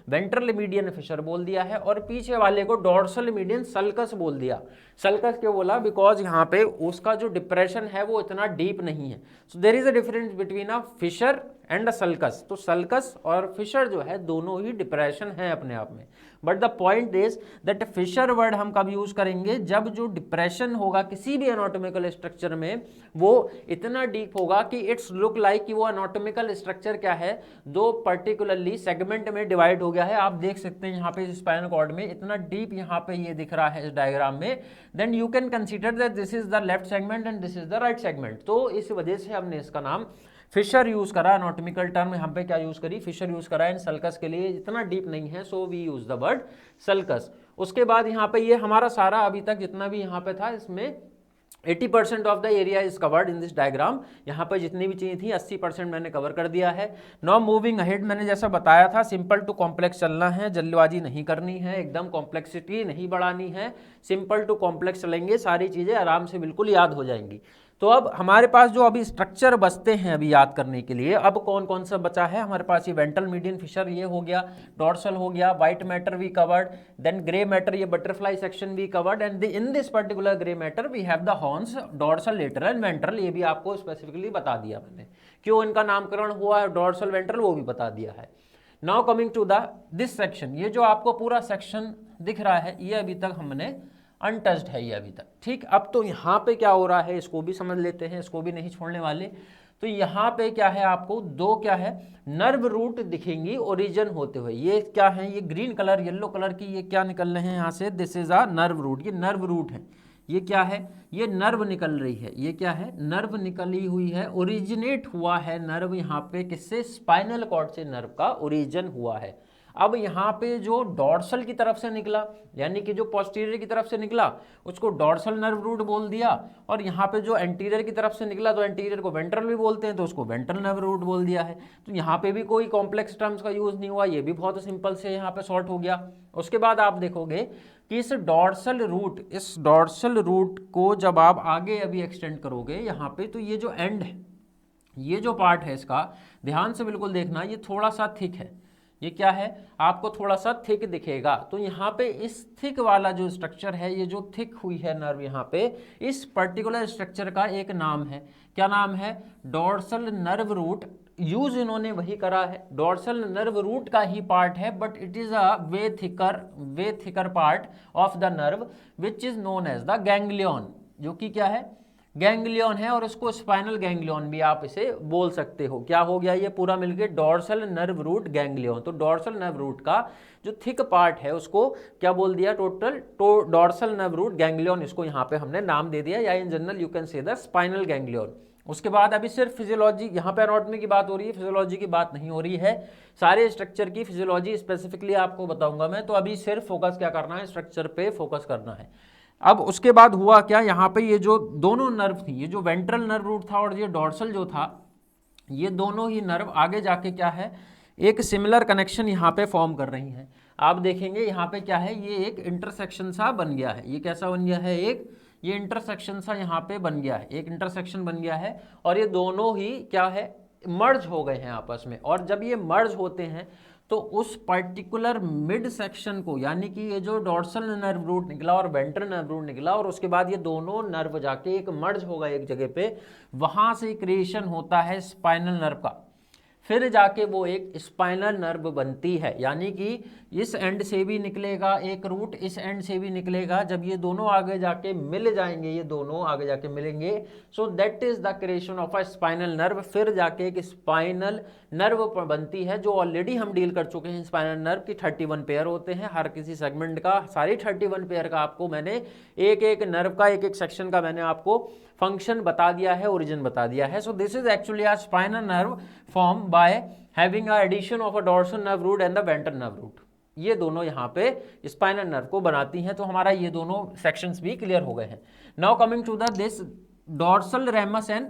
वेंट्रल मीडियन फिशर बोल दिया है, और पीछे वाले को डॉर्सल मीडियन सल्कस बोल दिया। सल्कस क्यों बोला, बिकॉज यहाँ पे उसका जो डिप्रेशन है वो इतना डीप नहीं है। So there is a difference between a fissure and a sulcus. तो सल्कस और फिशर जो है दोनों ही डिप्रेशन है अपने आप में। But the point is that fissure word हम कब यूज करेंगे, जब जो डिप्रेशन होगा किसी भी एनाटॉमिकल स्ट्रक्चर में वो इतना डीप होगा कि इट्स लुक लाइक कि वो एनाटॉमिकल स्ट्रक्चर क्या है, 2 पर्टिकुलरली सेगमेंट में डिवाइड हो गया है। आप देख सकते हैं यहाँ पे स्पाइनल कॉर्ड में इतना डीप यहाँ पे ये दिख रहा है इस डायग्राम में, then you can consider that this is the left segment and this is the right segment. तो इस वजह से हमने इसका नाम फिशर यूज करा, एनाटॉमिकल टर्म यहाँ पे क्या यूज करी, फिशर यूज करा। इन सल्कस के लिए इतना डीप नहीं है, so we use the word sulcus. उसके बाद यहाँ पे ये हमारा सारा अभी तक जितना भी यहाँ पे था, इसमें 80% of the area is covered in this diagram. यहाँ पर जितनी भी चीज़ें थी 80% मैंने कवर कर दिया है। नाउ मूविंग अहेड, मैंने जैसा बताया था सिंपल टू कॉम्प्लेक्स चलना है, जल्दबाजी नहीं करनी है, एकदम कॉम्प्लेक्सिटी नहीं बढ़ानी है, सिंपल टू कॉम्प्लेक्स चलेंगे, सारी चीज़ें आराम से बिल्कुल याद हो जाएंगी। तो अब हमारे पास जो अभी स्ट्रक्चर बचते हैं अभी याद करने के लिए, अब कौन कौन सा बचा है हमारे पास, ये वेंट्रल मीडियन फिशर ये हो गया, डॉर्सल हो गया, white matter we covered, then grey matter, ये बटरफ्लाई सेक्शन भी covered, and in this particular grey matter we have the horns, dorsal, lateral and ventral. ये भी आपको स्पेसिफिकली बता दिया मैंने, क्यों इनका नामकरण हुआ है डॉर्सल वेंट्रल वो भी बता दिया है। Now coming to the this section, ये जो आपको पूरा सेक्शन दिख रहा है ये अभी तक हमने अनटच्ड है ये अभी तक, ठीक। अब तो यहाँ पे क्या हो रहा है इसको भी समझ लेते हैं, इसको भी नहीं छोड़ने वाले। तो यहाँ पे क्या है, आपको 2 क्या है नर्व रूट दिखेंगी ओरिजिन होते हुए। ये क्या है, ये ग्रीन कलर येलो कलर की ये क्या निकल रहे हैं यहाँ से, this is a nerve root, ये नर्व रूट है। ये क्या है, ये नर्व निकल रही है, ये क्या है नर्व निकली हुई है, ओरिजिनेट हुआ है नर्व यहाँ पे किससे, स्पाइनल कॉर्ड से नर्व का ओरिजिन हुआ है। अब यहाँ पे जो डॉर्सल की तरफ से निकला, यानी कि जो पोस्टीरियर की तरफ से निकला उसको डॉर्सल नर्व रूट बोल दिया, और यहाँ पे जो एंटीरियर की तरफ से निकला तो एंटीरियर को वेंट्रल भी बोलते हैं तो उसको वेंट्रल नर्व रूट बोल दिया है। तो यहाँ पे भी कोई कॉम्प्लेक्स टर्म्स का यूज नहीं हुआ, ये भी बहुत सिंपल से यहाँ पे शॉर्ट हो गया। उसके बाद आप देखोगे कि इस डॉर्सल रूट को जब आप आगे अभी एक्सटेंड करोगे यहाँ पे, तो ये जो एंड है, ये जो पार्ट है इसका ध्यान से बिल्कुल देखना, ये थोड़ा सा थिक है, ये क्या है आपको थोड़ा सा थिक दिखेगा। तो यहाँ पे इस थिक वाला जो स्ट्रक्चर है, ये जो थिक हुई है नर्व यहाँ पे, इस पर्टिकुलर स्ट्रक्चर का एक नाम है, क्या नाम है, डॉर्सल नर्व रूट यूज इन्होंने वही करा है, डोर्सल नर्व रूट का ही पार्ट है, but it is a way thicker part of the nerve which is known as the ganglion, जो कि क्या है, गैंग्लियन है, और इसको स्पाइनल गैंग्लियन भी आप इसे बोल सकते हो। क्या हो गया ये पूरा मिलके, डोर्सल नर्व रूट गैंग्लियन। तो डोर्सल नर्व रूट का जो थिक पार्ट है उसको क्या बोल दिया, total dorsal nerve root ganglion, इसको यहाँ पे हमने नाम दे दिया, या in general you can say the spinal ganglion. उसके बाद अभी सिर्फ फिजियोलॉजी, यहाँ पे एनाटॉमी की बात हो रही है, फिजियोलॉजी की बात नहीं हो रही है। सारे स्ट्रक्चर की फिजियोलॉजी स्पेसिफिकली आपको बताऊंगा मैं, तो अभी सिर्फ फोकस क्या करना है, स्ट्रक्चर पे फोकस करना है। अब उसके बाद हुआ क्या, यहाँ पे ये जो दोनों नर्व थी, ये जो वेंट्रल नर्व रूट था और ये डोर्सल जो था, ये दोनों ही नर्व आगे जाके क्या है, एक सिमिलर कनेक्शन यहाँ पे फॉर्म कर रही हैं। आप देखेंगे यहाँ पे क्या है, ये एक इंटरसेक्शन सा बन गया है। ये कैसा बन गया है, एक ये इंटरसेक्शन सा यहाँ पे बन गया है, एक इंटरसेक्शन बन गया है, और ये दोनों ही क्या है, मर्ज हो गए हैं आपस में। और जब ये मर्ज होते हैं तो उस पर्टिकुलर मिड सेक्शन को, यानी कि ये जो डोर्सल नर्व रूट निकला और वेंट्रल नर्व रूट निकला, और उसके बाद ये दोनों नर्व जाके एक मर्ज होगा एक जगह पे, वहां से क्रिएशन होता है स्पाइनल नर्व का। फिर जाके वो एक स्पाइनल नर्व बनती है, यानी कि इस एंड से भी निकलेगा एक रूट, इस एंड से भी निकलेगा। जब ये दोनों आगे जाके मिल जाएंगे, ये दोनों आगे जाके मिलेंगे, so that is the creation of a spinal nerve. फिर जाके एक स्पाइनल नर्व बनती है, जो ऑलरेडी हम डील कर चुके हैं। स्पाइनल नर्व की 31 पेयर होते हैं हर किसी सेगमेंट का, सारी 31 पेयर का आपको मैंने एक एक नर्व का, एक एक सेक्शन का मैंने आपको फंक्शन बता दिया है, ओरिजिन बता दिया है। So this is actually a spinal nerve form by having a addition of a dorsal nerve root and the ventral nerve root. ये दोनों यहाँ पे स्पाइनल नर्व को बनाती हैं। तो हमारा ये दोनों सेक्शंस भी क्लियर हो गए हैं। Now coming to the this dorsal ramus and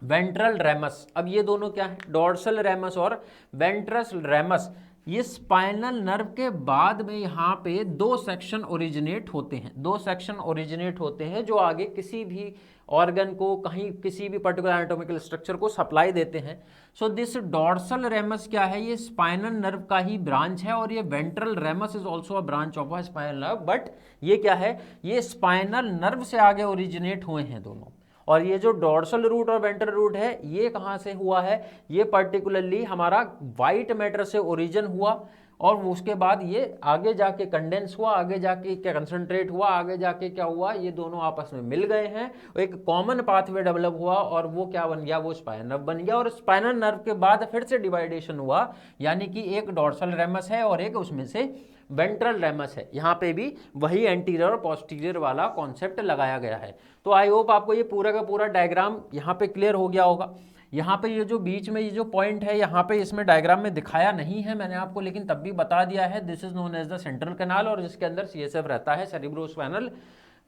ventral ramus. अब ये दोनों क्या है, डोर्सल रेमस और वेंट्रल रेमस, ये स्पाइनल नर्व के बाद में यहाँ पे दो सेक्शन ओरिजिनेट होते हैं, दो सेक्शन ओरिजिनेट होते हैं जो आगे किसी भी ऑर्गन को, कहीं किसी भी पर्टिकुलर एनाटॉमिकल स्ट्रक्चर को सप्लाई देते हैं। सो दिस डोर्सल रेमस क्या है, ये स्पाइनल नर्व का ही ब्रांच है, और ये ventral ramus is also a branch of a spinal nerve, but ये क्या है, ये स्पाइनल नर्व से आगे ओरिजिनेट हुए हैं दोनों। और ये जो डोर्सल रूट और वेंट्रल रूट है, ये कहाँ से हुआ है, ये पर्टिकुलरली हमारा वाइट मैटर से ओरिजिन हुआ, और उसके बाद ये आगे जाके कंडेंस हुआ, आगे जाके क्या कंसंट्रेट हुआ, आगे जाके क्या हुआ, ये दोनों आपस में मिल गए हैं, एक कॉमन पाथवे डेवलप हुआ, और वो क्या बन गया, वो स्पाइनल नर्व बन गया। और स्पाइनल नर्व के बाद फिर से डिवाइडेशन हुआ, यानी कि एक डोर्सल रेमस है और एक उसमें से वेंट्रल रेमस है। यहाँ पे भी वही एंटीरियर और पोस्टीरियर वाला कॉन्सेप्ट लगाया गया है। तो आई होप आपको ये पूरा का पूरा डायग्राम यहाँ पे क्लियर हो गया होगा। यहाँ पे ये जो बीच में ये जो पॉइंट है, यहाँ पे इसमें डायग्राम में दिखाया नहीं है मैंने आपको, लेकिन तब भी बता दिया है, this is known as the central canal, और जिसके अंदर CSF रहता है, सेरिब्रोस्पाइनल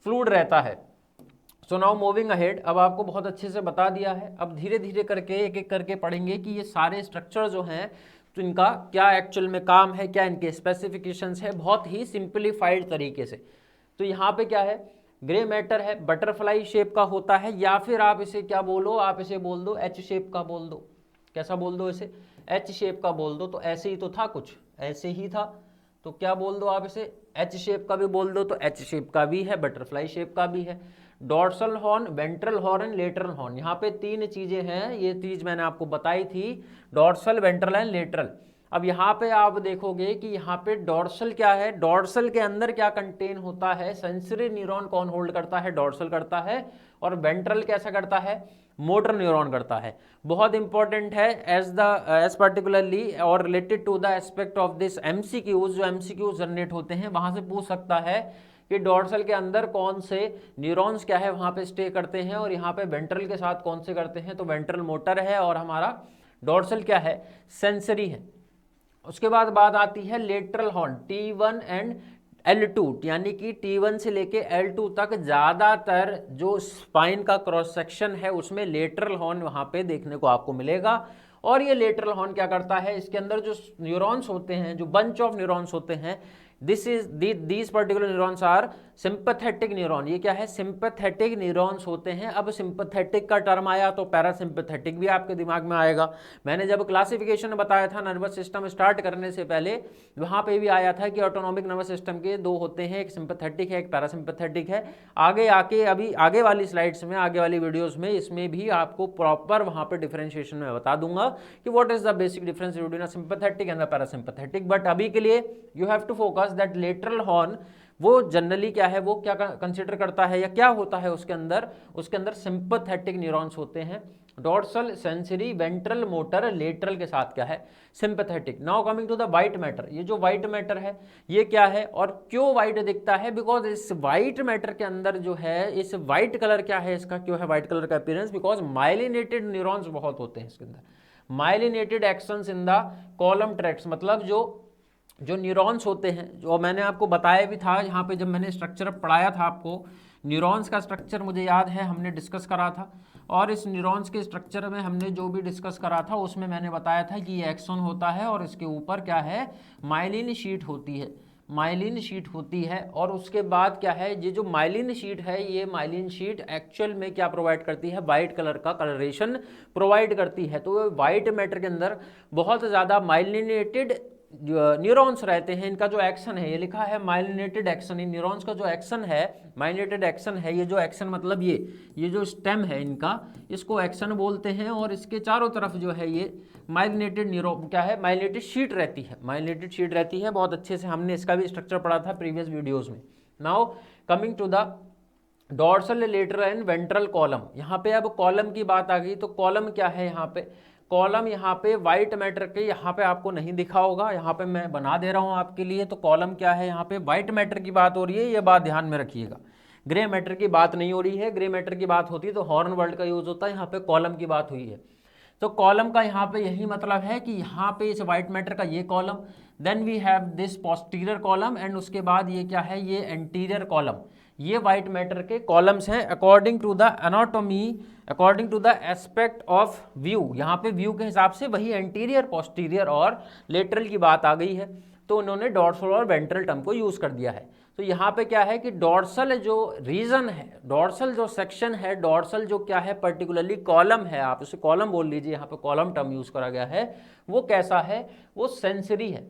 फ्लूइड रहता है। सो नाउ मूविंग अहेड, अब आपको बहुत अच्छे से बता दिया है। अब धीरे धीरे करके एक एक करके पढ़ेंगे कि ये सारे स्ट्रक्चर जो हैं, तो इनका क्या एक्चुअल में काम है, क्या इनके स्पेसिफिकेशंस है, बहुत ही सिंप्लीफाइड तरीके से। तो यहाँ पे क्या है, ग्रे मैटर है, बटरफ्लाई शेप का होता है, या फिर आप इसे क्या बोलो, आप इसे बोल दो H शेप का बोल दो। कैसा बोल दो इसे, H शेप का बोल दो। तो ऐसे ही तो था, कुछ ऐसे ही था, तो क्या बोल दो आप इसे, H शेप का भी बोल दो, तो H शेप का भी है, बटरफ्लाई शेप का भी है। Dorsal horn, ventral horn, lateral horn, यहाँ पे तीन चीजें हैं, ये चीज मैंने आपको बताई थी, डोर्सल, वेंट्रल एंड लेटरल। अब यहाँ पे आप देखोगे कि यहाँ पे डोर्सल क्या है, डोर्सल के अंदर क्या कंटेन होता है, सेंसरी न्यूरॉन कौन होल्ड करता है, डोर्सल करता है, और वेंट्रल कैसा करता है, मोटर न्यूरॉन करता है। बहुत इंपॉर्टेंट है एज पर्टिकुलरली और related to the aspect of this MCQs, जो MCQs जनरेट होते हैं, वहां से पूछ सकता है कि डोर्सल के अंदर कौन से न्यूरॉन्स क्या है वहां पे स्टे करते हैं, और यहाँ पे वेंट्रल के साथ कौन से करते हैं। तो वेंट्रल मोटर है, और हमारा डोर्सल क्या है, सेंसरी है। उसके बाद बात आती है lateral horn, T1 and L2, यानी कि T1 से लेके L2 तक ज्यादातर जो स्पाइन का क्रॉस सेक्शन है उसमें लेटरल हॉर्न वहां पे देखने को आपको मिलेगा। और ये लेटरल हॉर्न क्या करता है, इसके अंदर जो न्यूरॉन्स होते हैं, जो बंच ऑफ न्यूरॉन्स होते हैं, these particular neurons are sympathetic neuron. ये क्या है, सिंपैथेटिक न्यूरॉन्स होते हैं। अब सिंपैथेटिक का टर्म आया तो पैरासिम्पैथेटिक भी आपके दिमाग में आएगा। मैंने जब क्लासिफिकेशन बताया था नर्वस सिस्टम स्टार्ट करने से पहले, वहां पे भी आया था कि ऑटोनॉमिक नर्वस सिस्टम के दो होते हैं, एक सिंपैथेटिक है, एक पैरासिम्पैथेटिक है। आगे आके अभी आगे वाली स्लाइड्स में, आगे वाली वीडियोस में इसमें भी आपको प्रॉपर वहां पे डिफरेंशिएशन में बता दूंगा कि what is the basic difference between sympathetic and the parasympathetic. But अभी के लिए you have to focus that lateral horn वो जनरली क्या है, वो क्या कंसिडर करता है या क्या होता है उसके अंदर सिंपैथेटिक न्यूरॉन्स होते हैं। Dorsal, sensory, ventral, motor, lateral के साथ क्या है, sympathetic. Now coming to the white matter. ये जो व्हाइट मैटर है ये क्या है और क्यों व्हाइट दिखता है, बिकॉज इस व्हाइट मैटर के अंदर जो है, इस व्हाइट कलर क्या है इसका, क्यों है व्हाइट कलर का अपीयरेंस, बिकॉज माइलिनेटेड न्यूरॉन्स बहुत होते हैं इसके अंदर। Myelinated actions in the column tracts, मतलब जो न्यूरॉन्स होते हैं, जो मैंने आपको बताया भी था यहाँ पे जब मैंने स्ट्रक्चर पढ़ाया था आपको, न्यूरॉन्स का स्ट्रक्चर मुझे याद है हमने डिस्कस करा था। और इस न्यूरॉन्स के स्ट्रक्चर में हमने जो भी डिस्कस करा था उसमें मैंने बताया था कि ये एक्सॉन होता है और इसके ऊपर क्या है, माइलिन शीट होती है, माइलिन शीट होती है। और उसके बाद क्या है, ये जो माइलिन शीट है, ये माइलिन शीट एक्चुअल में क्या प्रोवाइड करती है, वाइट कलर का कलरेशन प्रोवाइड करती है। तो वाइट मैटर के अंदर बहुत ज़्यादा माइलिनेटेड न्यूरॉन्स रहते हैं। इनका जो एक्शन है, ये लिखा है माइलिनेटेड एक्शन, इन न्यूरॉन्स का जो एक्शन है माइलिनेटेड एक्शन है। ये जो एक्शन मतलब ये जो स्टेम है इनका, इसको एक्शन बोलते हैं। और इसके चारों तरफ जो है ये माइलिनेटेड न्यूरॉन क्या है, माइलिनेटेड शीट रहती है, माइलिनेटेड शीट रहती है। बहुत अच्छे से हमने इसका भी स्ट्रक्चर पढ़ा था प्रीवियस वीडियोज में। Now coming to the dorsal, lateral and ventral column. यहाँ पे अब कॉलम की बात आ गई, तो कॉलम क्या है यहाँ पे, कॉलम यहाँ पे व्हाइट मैटर के यहाँ पे आपको नहीं दिखा होगा, यहाँ पे मैं बना दे रहा हूँ आपके लिए। तो कॉलम क्या है, यहाँ पे व्हाइट मैटर की बात हो रही है, ये बात ध्यान में रखिएगा। ग्रे मैटर की बात नहीं हो रही है, ग्रे मैटर की बात होती है तो हॉर्न वर्ड का यूज होता है, यहाँ पे कॉलम की बात हुई है। तो कॉलम का यहाँ पे यही मतलब है कि यहाँ पे इस व्हाइट मैटर का ये column, then we have this posterior column, and उसके बाद ये क्या है, ये एंटीरियर कॉलम। ये व्हाइट मैटर के कॉलम्स हैं according to the anatomy, according to the aspect of view. यहाँ पे व्यू के हिसाब से वही एंटीरियर, पोस्टीरियर और लेटरल की बात आ गई है, तो उन्होंने डॉर्सल और वेंट्रल टर्म को यूज कर दिया है। तो यहाँ पे क्या है कि डॉर्सल जो रीजन है, डॉर्सल जो सेक्शन है, डॉर्सल जो क्या है पर्टिकुलरली कॉलम है, आप उसे कॉलम बोल लीजिए, यहाँ पे कॉलम टर्म यूज करा गया है। वो कैसा है, वो सेंसरी है।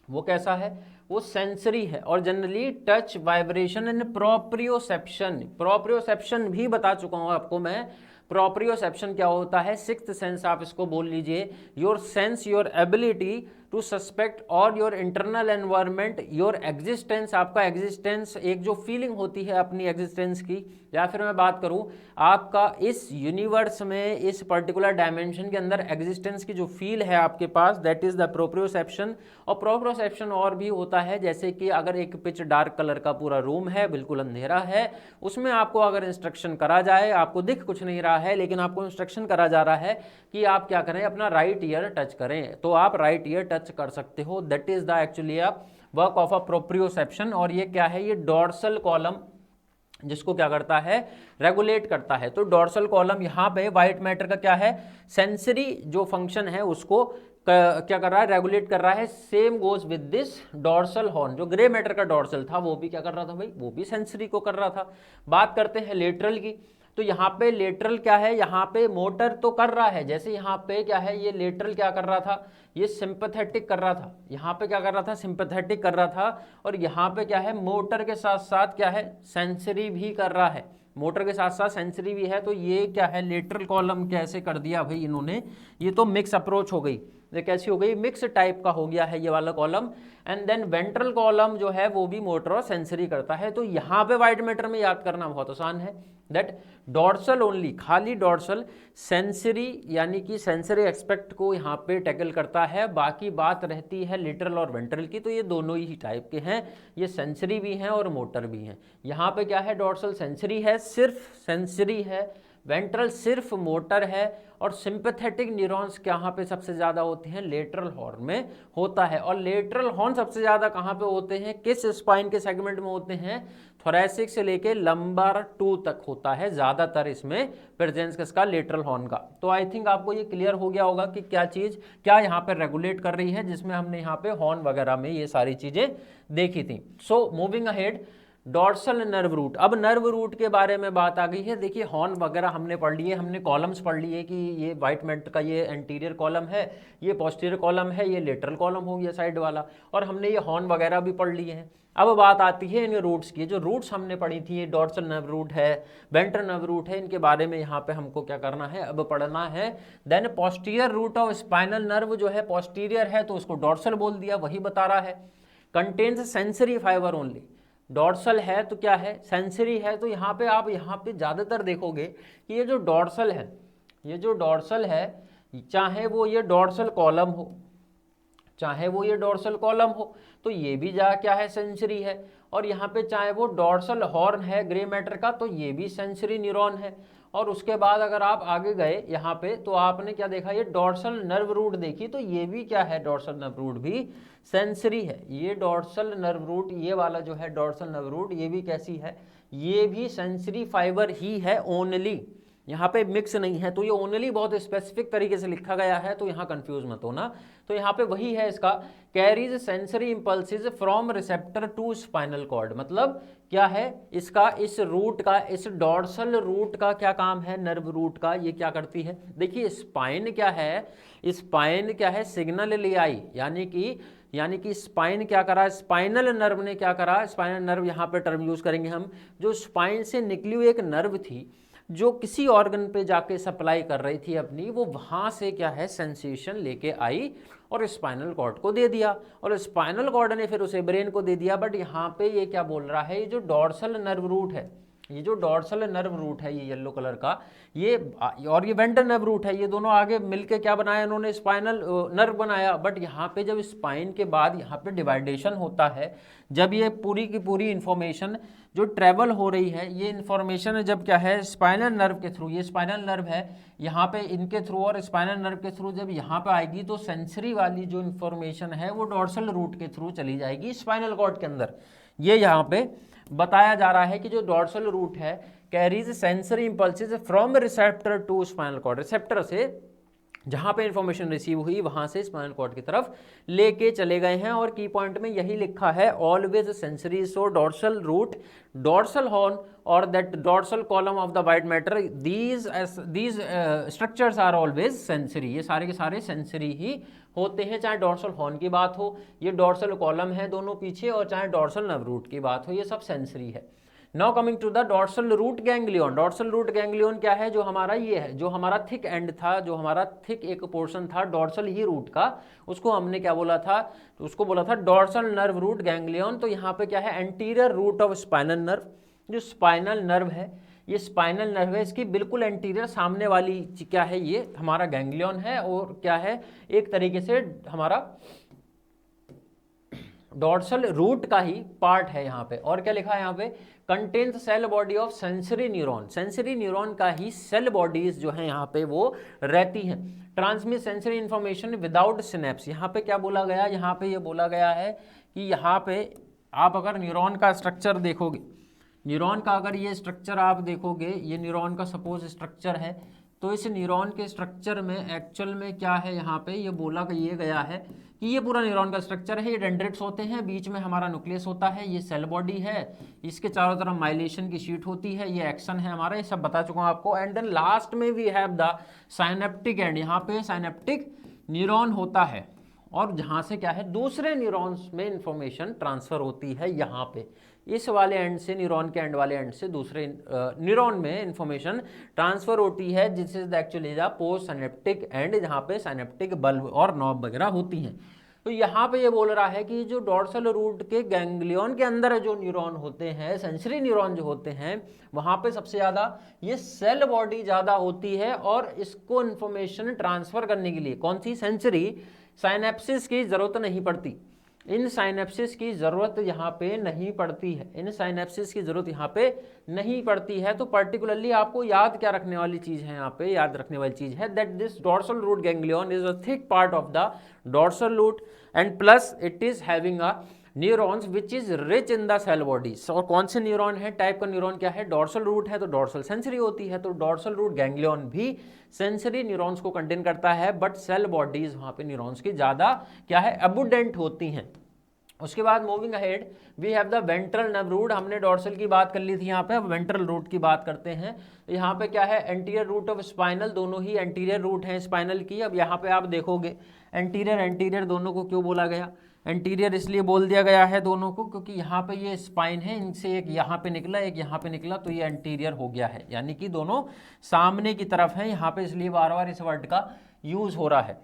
वो कैसा है, वो सेंसरी है। और generally touch, vibration and proprioception, proprioception भी बता चुका हूँ आपको मैं। प्रोप्रियोसेप्शन क्या होता है, सिक्स्थ सेंस आप इसको बोल लीजिए, your sense, your ability to suspect और your internal environment, your existence, आपका एग्जिस्टेंस, एक जो फीलिंग होती है अपनी एग्जिस्टेंस की, या फिर मैं बात करूं आपका इस यूनिवर्स में, इस पर्टिकुलर डायमेंशन के अंदर एग्जिस्टेंस की जो फील है आपके पास, दैट इज द प्रोप्रियोसेप्शन। और प्रोप्रियोसेप्शन और भी होता है, जैसे कि अगर एक पिच डार्क कलर का पूरा रूम है, बिल्कुल अंधेरा है, उसमें आपको अगर इंस्ट्रक्शन करा जाए, आपको दिख कुछ नहीं रहा है लेकिन आपको इंस्ट्रक्शन करा जा रहा है कि आप क्या करें, अपना राइट ईयर टच करें, तो आप राइट ईयर टच कर सकते हो। That is the actually a work of a proprioception. और ये क्या है, ये डॉर्सल कॉलम जिसको क्या करता है, रेगुलेट करता है। तो डॉर्सल कॉलम यहाँ पे व्हाइट मैटर का क्या है, सेंसरी जो फंक्शन है उसको क्या कर रहा है, रेगुलेट कर रहा है। Same goes with this dorsal horn. जो ग्रे मैटर का डॉर्सल था वो भी क्या कर रहा था भाई, वो भी सेंसरी को कर रहा था। बात करते हैं लेटरल की, तो यहाँ पे लेटरल क्या है, यहाँ पे मोटर तो कर रहा है, जैसे यहाँ पे क्या है, ये लेटरल क्या कर रहा था, ये सिंपैथेटिक कर रहा था, यहाँ पे क्या कर रहा था, सिंपैथेटिक कर रहा था। और यहाँ पे क्या है, मोटर के साथ साथ क्या है, सेंसरी भी कर रहा है, मोटर के साथ साथ सेंसरी भी है। तो ये क्या है, लेटरल कॉलम कैसे कर दिया भाई इन्होंने, ये तो मिक्स अप्रोच हो गई, ये कैसी हो गई, मिक्स टाइप का हो गया है ये वाला column. And then ventral column जो है वो भी मोटर और सेंसरी करता है। तो यहाँ पे व्हाइट मैटर में याद करना बहुत आसान है, दैट डॉर्सल ओनली, खाली डॉर्सल सेंसरी यानी कि सेंसरी एक्सपेक्ट को यहाँ पे टैकल करता है, बाकी बात रहती है लिटरल और वेंट्रल की। तो ये दोनों ही टाइप के हैं, ये सेंसरी भी हैं और मोटर भी हैं। यहाँ पे क्या है, डॉर्सल सेंसरी है, सिर्फ सेंसरी है, वेंट्रल सिर्फ मोटर है, और सिंपैथेटिक न्यूरॉन्स कहाँ पे सबसे ज़्यादा होते हैं, लेटरल हॉर्न में होता है। और लेटरल हॉर्न सबसे ज़्यादा कहाँ पे होते हैं, किस स्पाइन के सेगमेंट में होते हैं, थोरैसिक से लेके लंबार 2 तक होता है ज़्यादातर इसमें प्रेजेंस किसका, लेटरल हॉर्न का। तो आई थिंक आपको ये क्लियर हो गया होगा कि क्या चीज़ क्या यहाँ पे रेगुलेट कर रही है, जिसमें हमने यहाँ पे हॉर्न वगैरह में ये सारी चीज़ें देखी थी। So moving ahead, dorsal nerve root. अब नर्व रूट के बारे में बात आ गई है। देखिए हॉर्न वगैरह हमने पढ़ लिए, हमने कॉलम्स पढ़ लिए कि ये व्हाइट मैटर का ये एंटीरियर कॉलम है, ये पोस्टीरियर कॉलम है, ये लेटरल कॉलम हो गया साइड वाला, और हमने ये हॉर्न वगैरह भी पढ़ लिए हैं। अब बात आती है इन रूट्स की। जो रूट्स हमने पढ़ी थी, ये डॉर्सल नर्व रूट है, वेंट्रल नर्व रूट है, इनके बारे में यहाँ पे हमको क्या करना है, अब पढ़ना है। Then posterior root of spinal nerve जो है पोस्टीरियर है, तो उसको डॉर्सल बोल दिया, वही बता रहा है। Contains sensory fibre only, dorsal है तो क्या है, सेंसरी है। तो यहाँ पे आप यहाँ पे ज़्यादातर देखोगे कि ये जो डॉर्सल है, ये जो डॉर्सल है, चाहे वो ये डॉर्सल कॉलम हो, चाहे वो ये डॉर्सल कॉलम हो, तो ये भी क्या है, सेंसरी है। और यहाँ पे चाहे वो डॉर्सल हॉर्न है ग्रे मैटर का, तो ये भी सेंसरी न्यूरॉन है। और उसके बाद अगर आप आगे गए यहाँ पे, तो आपने क्या देखा, ये डॉर्सल नर्व रूट देखी, तो ये भी क्या है, डॉर्सल नर्व रूट भी सेंसरी है। ये डॉर्सल नर्व रूट, ये वाला जो है डॉर्सल नर्व रूट, ये भी कैसी है, ये भी सेंसरी फाइबर ही है ओनली, यहाँ पे मिक्स नहीं है। तो ये ओनली बहुत स्पेसिफिक तरीके से लिखा गया है, तो यहाँ कंफ्यूज मत होना। तो यहाँ पे वही है इसका, carries sensory impulses from receptor to spinal cord. मतलब क्या है इसका, इस रूट का, इस डॉर्सल रूट का क्या काम है, नर्व रूट का, ये क्या करती है। देखिए स्पाइन क्या है, स्पाइन क्या है, सिग्नल ले आई, यानी कि स्पाइन क्या करा, स्पाइनल नर्व ने क्या करा, स्पाइनल नर्व यहाँ पे टर्म यूज करेंगे हम, जो स्पाइन से निकली हुई एक नर्व थी जो किसी ऑर्गन पे जाके सप्लाई कर रही थी अपनी, वो वहाँ से क्या है, सेंसेशन लेके आई और स्पाइनल कॉर्ड को दे दिया, और स्पाइनल कॉर्ड ने फिर उसे ब्रेन को दे दिया। बट यहाँ पे ये क्या बोल रहा है, ये जो डॉर्सल नर्व रूट है, ये जो डॉर्सल नर्व रूट है, ये येलो कलर का, ये और ये वेंट्रल नर्व रूट है, ये दोनों आगे मिलके क्या बनाया इन्होंने, स्पाइनल नर्व बनाया। बट यहाँ पे जब स्पाइन के बाद यहाँ पे डिवाइडेशन होता है, जब ये पूरी की पूरी इंफॉर्मेशन जो ट्रेवल हो रही है, ये इंफॉर्मेशन जब क्या है, स्पाइनल नर्व के थ्रू, ये स्पाइनल नर्व है यहाँ पे, इनके थ्रू और स्पाइनल नर्व के थ्रू जब यहाँ पे आएगी, तो सेंसरी वाली जो इंफॉर्मेशन है वो डॉर्सल रूट के थ्रू चली जाएगी स्पाइनल कॉर्ड के अंदर। ये यहाँ पे बताया जा रहा है कि जो डॉर्सल रूट है carries sensory impulses from receptor to spinal cord, receptor से जहां पे इंफॉर्मेशन रिसीव हुई वहां से स्पाइनल कॉर्ड की तरफ लेके चले गए हैं। और की पॉइंट में यही लिखा है, always sensory. So dorsal root, dorsal horn और that dorsal column of the white matter, these structures are always sensory. ये सारे के सारे सेंसरी ही होते हैं, चाहे डॉर्सल हॉर्न की बात हो, ये डॉर्सल कॉलम है दोनों पीछे, और चाहे डॉर्सल नर्व रूट की बात हो, ये सब सेंसरी है। Now coming to the dorsal root ganglion. Dorsal root ganglion क्या है, जो हमारा ये है, जो हमारा थिक एंड था, जो हमारा थिक एक पोर्शन था डॉर्सल ही रूट का, उसको हमने क्या बोला था, तो उसको बोला था डॉर्सल नर्व रूट गैंग्लियन। तो यहाँ पे क्या है, anterior root of spinal nerve. जो स्पाइनल नर्व है, ये स्पाइनल नर्व है, इसकी बिल्कुल एंटीरियर सामने वाली क्या है, ये हमारा गैंग्लियन है, और क्या है, एक तरीके से हमारा डॉर्सल रूट का ही पार्ट है यहाँ पे। और क्या लिखा है यहाँ पे, contains cell body of sensory neuron. Sensory neuron का ही सेल बॉडीज जो है यहाँ पे वो रहती हैं। Transmit sensory information without synapse. यहाँ पे क्या बोला गया, यहाँ पे ये बोला गया है कि यहाँ पे आप अगर न्यूरॉन का स्ट्रक्चर देखोगे, न्यूरॉन का अगर ये स्ट्रक्चर आप देखोगे, ये न्यूरॉन का सपोज स्ट्रक्चर है, तो इस न्यूरॉन के स्ट्रक्चर में एक्चुअल में क्या है, यहाँ पे ये बोला ये गया है कि ये पूरा न्यूरॉन का स्ट्रक्चर है। ये डेंड्रिट्स होते हैं, बीच में हमारा न्यूक्लियस होता है, ये सेल बॉडी है, इसके चारों तरफ माइलेशन की शीट होती है, ये एक्सन है हमारा, ये सब बता चुका हूँ आपको। एंड देन लास्ट में we have the synaptic end. यहाँ पे साइनेप्टिक न्यूरॉन होता है, और जहाँ से क्या है, दूसरे न्यूरॉन्स में इंफॉर्मेशन ट्रांसफर होती है। यहाँ पे इस वाले एंड से, न्यूरॉन के एंड वाले एंड से दूसरे न्यूरॉन में इंफॉर्मेशन ट्रांसफर होती है, जिस is actually the post synaptic and, जहाँ पे साइनेप्टिक बल्ब और नॉब वगैरह होती हैं। तो यहाँ पे ये बोल रहा है कि जो डॉर्सल रूट के गैंग्लियन के अंदर जो न्यूरॉन होते हैं, सेंसरी न्यूरॉन जो होते हैं, वहाँ पे सबसे ज़्यादा ये सेल बॉडी ज़्यादा होती है, और इसको इन्फॉर्मेशन ट्रांसफर करने के लिए कौन सी, सेंसरी, साइनेप्सिस की ज़रूरत नहीं पड़ती। इन साइनेप्सिस की ज़रूरत यहाँ पे नहीं पड़ती है, इन साइनेप्सिस की ज़रूरत यहाँ पे नहीं पड़ती है। तो पर्टिकुलरली आपको याद क्या रखने वाली चीज़ है, यहाँ पे याद रखने वाली चीज़ है that this dorsal root ganglion is a thick part of the dorsal root and plus it is having a neurons which is rich in the cell bodies. और कौन से न्यूरॉन है, टाइप का न्यूरॉन क्या है, डॉर्सल रूट है तो डॉर्सल सेंसरी होती है, तो डॉर्सल रूट गैंग्लियन भी सेंसरी न्यूरॉन्स को कंटेन करता है, बट सेल बॉडीज वहाँ पे न्यूरॉन्स की ज़्यादा क्या है, अबुडेंट होती हैं। उसके बाद moving ahead we have the ventral nerve root, हमने डॉर्सल की बात कर ली थी यहाँ पे, अब वेंट्रल रूट की बात करते हैं। यहाँ पे क्या है, एंटीरियर रूट ऑफ स्पाइनल, दोनों ही एंटीरियर रूट हैं स्पाइनल की। अब यहाँ पे आप देखोगे एंटीरियर एंटीरियर दोनों को क्यों बोला गया, एंटीरियर इसलिए बोल दिया गया है दोनों को क्योंकि यहाँ पे ये स्पाइन है, इनसे एक यहाँ पे निकला एक यहाँ पे निकला, तो ये एंटीरियर हो गया है, यानी कि दोनों सामने की तरफ है यहाँ पे, इसलिए बार बार इस वर्ड का यूज हो रहा है।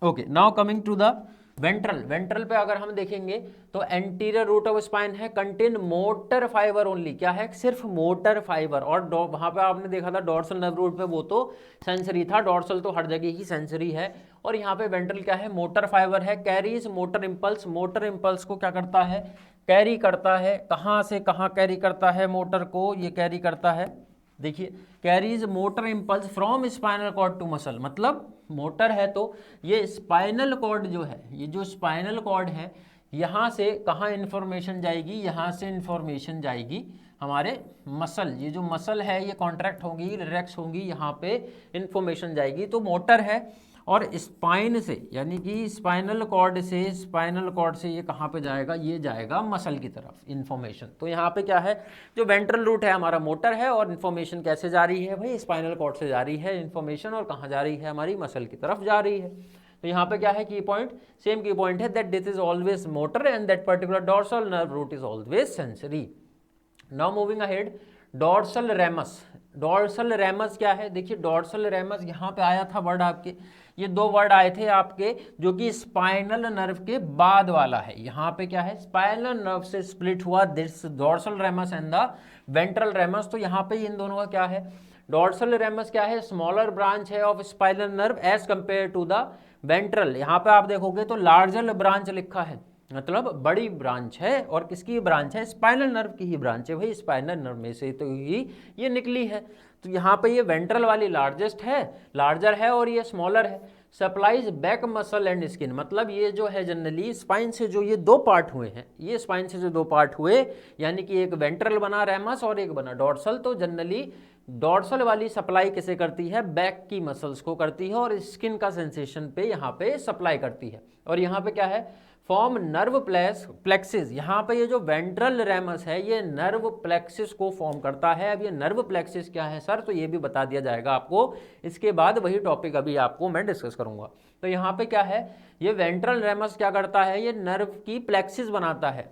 Okay, now coming to the ventral, ventral पे अगर हम देखेंगे तो एंटीरियर रूट ऑफ स्पाइन है, कंटेन मोटर फाइबर ओनली, क्या है, सिर्फ मोटर फाइबर। और वहां पे आपने देखा था डॉर्सल नर्व रूट पे वो तो सेंसरी था, डॉर्सल तो हर जगह ही सेंसरी है, और यहाँ पे वेंट्रल क्या है, मोटर फाइबर है, carries motor impulse, motor impulse को क्या करता है, कैरी करता है, कहाँ से कहाँ कैरी करता है मोटर को, ये कैरी करता है, देखिए carries motor impulse from spinal cord to muscle, मतलब मोटर है तो ये स्पाइनल कॉर्ड जो है, ये जो स्पाइनल कॉर्ड है यहाँ से कहाँ इन्फॉर्मेशन जाएगी, यहाँ से इन्फॉर्मेशन जाएगी हमारे मसल, ये जो मसल है ये कॉन्ट्रैक्ट होगी, रिलैक्स होगी, यहाँ पे इन्फॉर्मेशन जाएगी, तो मोटर है। और स्पाइन से यानी कि स्पाइनल कॉर्ड से ये कहाँ पे जाएगा, ये जाएगा मसल की तरफ इन्फॉर्मेशन। तो यहाँ पे क्या है, जो वेंट्रल रूट है हमारा मोटर है, और इन्फॉर्मेशन कैसे जा रही है भाई, स्पाइनल कॉर्ड से जा रही है इन्फॉर्मेशन, और कहाँ जा रही है, हमारी मसल की तरफ जा रही है। तो यहाँ पे क्या है key point, same key point है that this is always motor and that particular dorsal nerve root is always sensory. Now moving ahead, dorsal ramus, dorsal ramus क्या है, देखिए डॉर्सल रेमस यहाँ पे आया था वर्ड आपके, ये दो वर्ड आए थे आपके जो कि स्पाइनल नर्व के बाद वाला है, यहाँ पे क्या है, स्पाइनल नर्व से स्प्लिट हुआ this dorsal ramus and the ventral ramus. तो यहाँ पे इन दोनों का क्या है, डॉर्सल रेमस क्या है, स्मॉलर ब्रांच है of spinal nerve as compare to the ventral. यहाँ पे आप देखोगे तो लार्जर ब्रांच लिखा है, मतलब बड़ी ब्रांच है, और किसकी ब्रांच है, स्पाइनल नर्व की ही ब्रांच है भाई, स्पाइनल नर्व में से तो ही ये निकली है। तो यहाँ पे ये वेंट्रल वाली लार्जेस्ट है, लार्जर है, और ये स्मॉलर है। Supplies back muscle and skin, मतलब ये जो है जनरली स्पाइन से जो ये दो पार्ट हुए हैं, ये स्पाइन से जो दो पार्ट हुए, यानी कि एक वेंट्रल बना रेमस और एक बना डॉर्सल, तो जनरली डॉर्सल वाली सप्लाई किसे करती है, बैक की मसल्स को करती है, और स्किन का सेंसेशन पे यहाँ पे सप्लाई करती है। और यहाँ पे क्या है, फॉर्म नर्व प्लेक्सिस, यहाँ पे ये जो वेंट्रल रेमस है ये नर्व प्लेक्सिस को फॉर्म करता है। अब ये नर्व प्लेक्सिस क्या है सर, तो ये भी बता दिया जाएगा आपको, इसके बाद वही टॉपिक अभी आपको मैं डिस्कस करूंगा। तो यहाँ पे क्या है, ये वेंट्रल रेमस क्या करता है, ये नर्व की प्लेक्सिस बनाता है।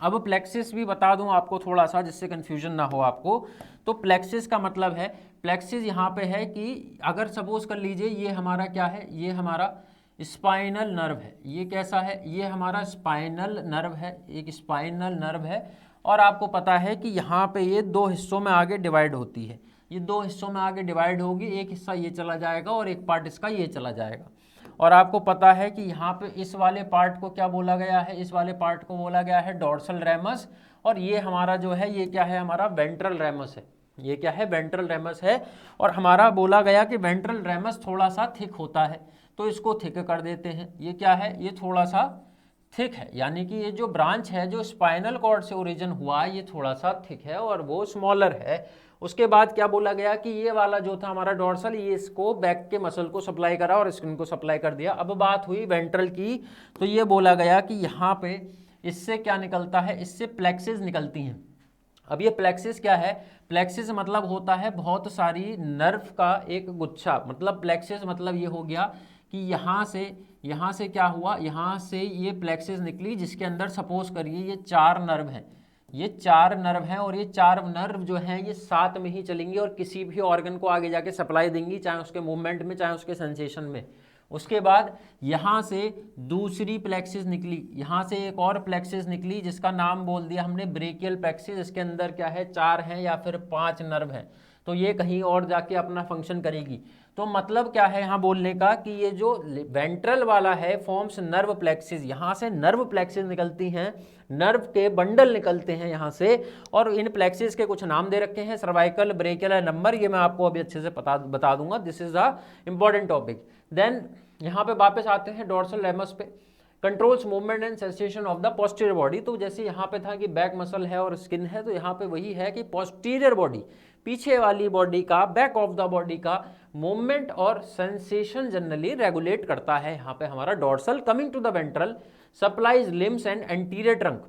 अब प्लेक्सिस भी बता दूं आपको थोड़ा सा, जिससे कंफ्यूजन ना हो आपको। तो प्लेक्सिस का मतलब है, प्लेक्सिस यहाँ पे है कि अगर सपोज कर लीजिए ये हमारा क्या है, ये हमारा स्पाइनल नर्व है, ये कैसा है, ये हमारा स्पाइनल नर्व है, एक स्पाइनल नर्व है, और आपको पता है कि यहाँ पे ये दो हिस्सों में आगे डिवाइड होती है, ये दो हिस्सों में आगे डिवाइड होगी, एक हिस्सा ये चला जाएगा और एक पार्ट इसका ये चला जाएगा। और आपको पता है कि यहाँ पे इस वाले पार्ट को क्या बोला गया है, इस वाले पार्ट को बोला गया है डॉर्सल रेमस, और ये हमारा जो है ये क्या है, हमारा वेंट्रल रेमस है, ये क्या है, वेंट्रल रेमस है। और हमारा बोला गया कि वेंट्रल रेमस थोड़ा सा थिक होता है, तो इसको थिक कर देते हैं, ये क्या है, ये थोड़ा सा थिक है, यानी कि ये जो ब्रांच है जो स्पाइनल कॉर्ड से ओरिजिन हुआ है ये थोड़ा सा थिक है और वो स्मॉलर है। उसके बाद क्या बोला गया कि ये वाला जो था हमारा डॉर्सल, ये इसको बैक के मसल को सप्लाई करा और स्किन को सप्लाई कर दिया। अब बात हुई वेंट्रल की, तो ये बोला गया कि यहाँ पे इससे क्या निकलता है, इससे प्लेक्सिस निकलती हैं। अब ये प्लेक्सिस क्या है, प्लेक्सिस मतलब होता है बहुत सारी नर्व का एक गुच्छा, मतलब प्लेक्सिस मतलब ये हो गया कि यहाँ से क्या हुआ, यहाँ से ये प्लेक्सिस निकली जिसके अंदर सपोज करिए ये चार नर्व हैं, ये चार नर्व हैं, और ये चार नर्व जो हैं ये साथ में ही चलेंगी और किसी भी ऑर्गन को आगे जाके सप्लाई देंगी, चाहे उसके मूवमेंट में चाहे उसके सेंसेशन में। उसके बाद यहाँ से दूसरी प्लेक्सिस निकली, यहाँ से एक और प्लेक्सिस निकली जिसका नाम बोल दिया हमने ब्रेकियल प्लेक्सिस। इसके अंदर क्या है, चार हैं या फिर पांच नर्व हैं, तो ये कहीं और जाके अपना फंक्शन करेगी। तो मतलब क्या है यहाँ बोलने का कि ये जो वेंट्रल वाला है फॉर्म्स नर्व प्लेक्सिस, यहाँ से नर्व प्लेक्सिस निकलती हैं, नर्व के बंडल निकलते हैं यहाँ से, और इन प्लेक्सिस के कुछ नाम दे रखे हैं, सर्वाइकल, ब्रेकियल, नंबर, ये मैं आपको अभी अच्छे से बता दूंगा। This is the important topic. Then यहाँ पे वापस आते हैं डोर्सल रेमस पे। Controls movement and sensation of the posterior body. तो जैसे यहाँ पे था कि बैक मसल है और स्किन है, तो यहाँ पे वही है कि पोस्टीरियर बॉडी, पीछे वाली बॉडी का, बैक ऑफ द बॉडी का मूवमेंट और सेंसेशन जनरली रेगुलेट करता है यहाँ पे हमारा dorsal. Coming to the ventral, supplies limbs and anterior trunk,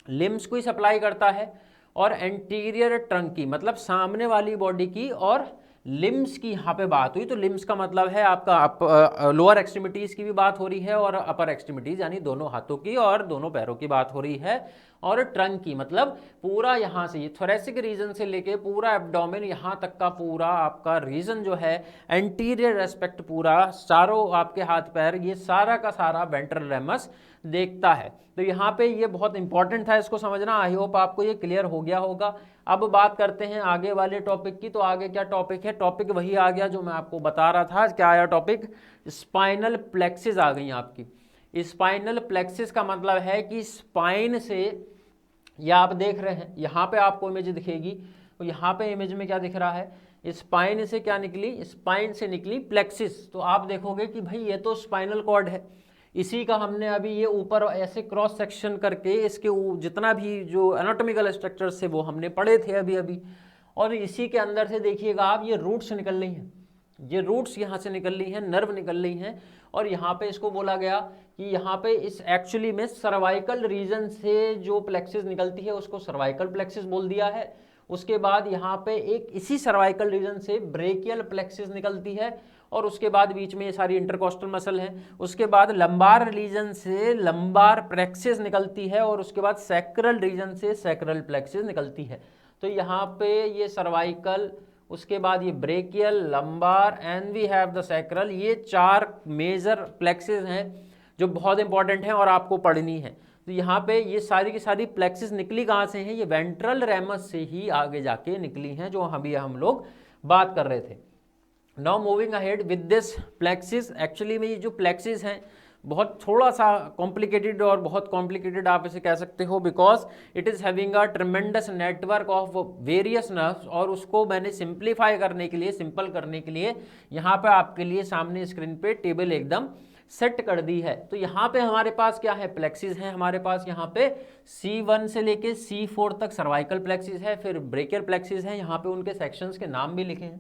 limbs को ही सप्लाई करता है, और एंटीरियर ट्रंक की मतलब सामने वाली बॉडी की, और लिम्स की यहाँ पे बात हुई। तो लिम्स का मतलब है आपका लोअर एक्सट्रीमिटीज की भी बात हो रही है, और अपर एक्सट्रीमिटीज यानी दोनों हाथों की और दोनों पैरों की बात हो रही है, और ट्रंक की मतलब पूरा यहाँ से, ये थोरेसिक रीजन से लेके पूरा एब्डोमेन यहाँ तक का पूरा आपका रीजन जो है, एंटीरियर एस्पेक्ट पूरा, चारों आपके हाथ पैर, ये सारा का सारा वेंट्रल रेमस देखता है। तो यहाँ पे ये बहुत इंपॉर्टेंट था, इसको समझना। आई होप आपको ये क्लियर हो गया होगा। अब बात करते हैं आगे वाले टॉपिक की। तो आगे क्या टॉपिक है? टॉपिक वही आ गया जो मैं आपको बता रहा था। क्या आया टॉपिक? स्पाइनल प्लेक्सिस आ गई आपकी। स्पाइनल प्लेक्सिस का मतलब है कि स्पाइन से, या आप देख रहे हैं यहाँ पे आपको इमेज दिखेगी, तो यहाँ पे इमेज में क्या दिख रहा है? स्पाइन से क्या निकली? स्पाइन से निकली प्लेक्सिस। तो आप देखोगे कि भाई ये तो स्पाइनल कॉर्ड है, इसी का हमने अभी ये ऊपर ऐसे क्रॉस सेक्शन करके इसके जितना भी जो एनाटॉमिकल स्ट्रक्चर्स थे वो हमने पढ़े थे अभी अभी, और इसी के अंदर से देखिएगा आप, ये रूट्स निकल रही हैं, ये रूट्स यहाँ से निकल रही हैं, नर्व निकल रही हैं, और यहाँ पे इसको बोला गया कि यहाँ पे इस एक्चुअली में सर्वाइकल रीजन से जो प्लेक्सिस निकलती है उसको सर्वाइकल प्लेक्सिस बोल दिया है। उसके बाद यहाँ पे एक इसी सर्वाइकल रीजन से ब्रेकियल प्लेक्सिस निकलती है, और उसके बाद बीच में ये सारी इंटरकोस्टल मसल है। उसके बाद लंबार रीजन से लंबार प्लेक्सिस निकलती है, और उसके बाद सैक्रल रीजन से सैक्रल प्लेक्सिस निकलती है। तो यहाँ पे ये सर्वाइकल, उसके बाद ये brachial, lumbar and we have the sacral, ये 4 मेजर प्लेक्सिस हैं जो बहुत इंपॉर्टेंट हैं और आपको पढ़नी है। तो यहाँ पे ये सारी की सारी प्लेक्सिस निकली कहाँ से हैं? ये वेंट्रल रेमस से ही आगे जाके निकली हैं, जो अभी हम लोग बात कर रहे थे। Now moving ahead with this plexus, actually में ये जो प्लेक्सिस हैं बहुत थोड़ा सा कॉम्प्लिकेटेड, और बहुत कॉम्प्लिकेटेड आप इसे कह सकते हो, because it is having a tremendous network of various nerves. और उसको मैंने सिंप्लीफाई करने के लिए, सिंपल करने के लिए यहाँ पे आपके लिए सामने स्क्रीन पे टेबल एकदम सेट कर दी है। तो यहाँ पे हमारे पास क्या है? प्लेक्सिस है हमारे पास। यहाँ पे C1 से लेके C4 तक सर्वाइकल प्लेक्सिस है, फिर ब्रेकियल प्लेक्सिस है। यहाँ पे उनके सेक्शंस के नाम भी लिखे हैं,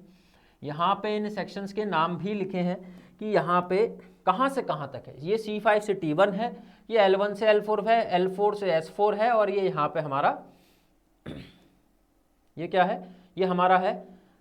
यहाँ पे इन सेक्शंस के नाम भी लिखे हैं कि यहाँ पे कहाँ से कहाँ तक है। ये C5 से T1 है, ये L1 से L4 है, L4 से S4 है, और ये यहाँ पे हमारा ये क्या है? ये हमारा है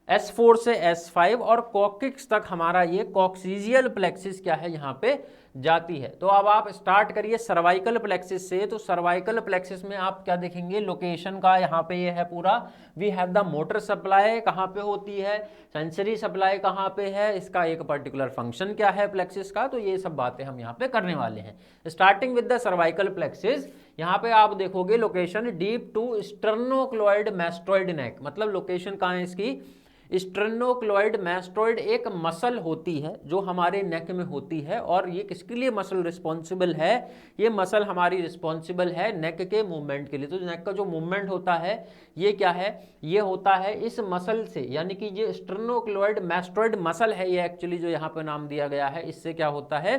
S4 से S5, और कॉक्सिक्स तक हमारा ये कॉक्सीजियल प्लेक्सिस क्या है? यहाँ पे जाती है। तो अब आप स्टार्ट करिए सर्वाइकल प्लेक्सिस से। तो सर्वाइकल प्लेक्सिस में आप क्या देखेंगे? लोकेशन का यहाँ पे ये है पूरा। We have the motor supply कहाँ पे होती है, सेंसरी सप्लाई कहाँ पे है, इसका एक पर्टिकुलर फंक्शन क्या है प्लेक्सिस का। तो ये सब बातें हम यहाँ पे करने वाले हैं। Starting with the cervical plexus, यहाँ पे आप देखोगे लोकेशन डीप टू स्टर्नोक्लॉइड मैस्टोइड नेक, मतलब लोकेशन कहाँ है इसकी? स्टर्नोक्लॉइड मैस्टोइड एक मसल होती है जो हमारे नेक में होती है, और ये किसके लिए मसल रिस्पॉन्सिबल है? ये मसल हमारी रिस्पॉन्सिबल है नेक के मूवमेंट के लिए। तो नेक का जो मूवमेंट होता है ये क्या है? ये होता है इस मसल से, यानी कि ये स्टर्नोक्लॉइड मैस्टोइड मसल है ये एक्चुअली जो यहाँ पे नाम दिया गया है। इससे क्या होता है?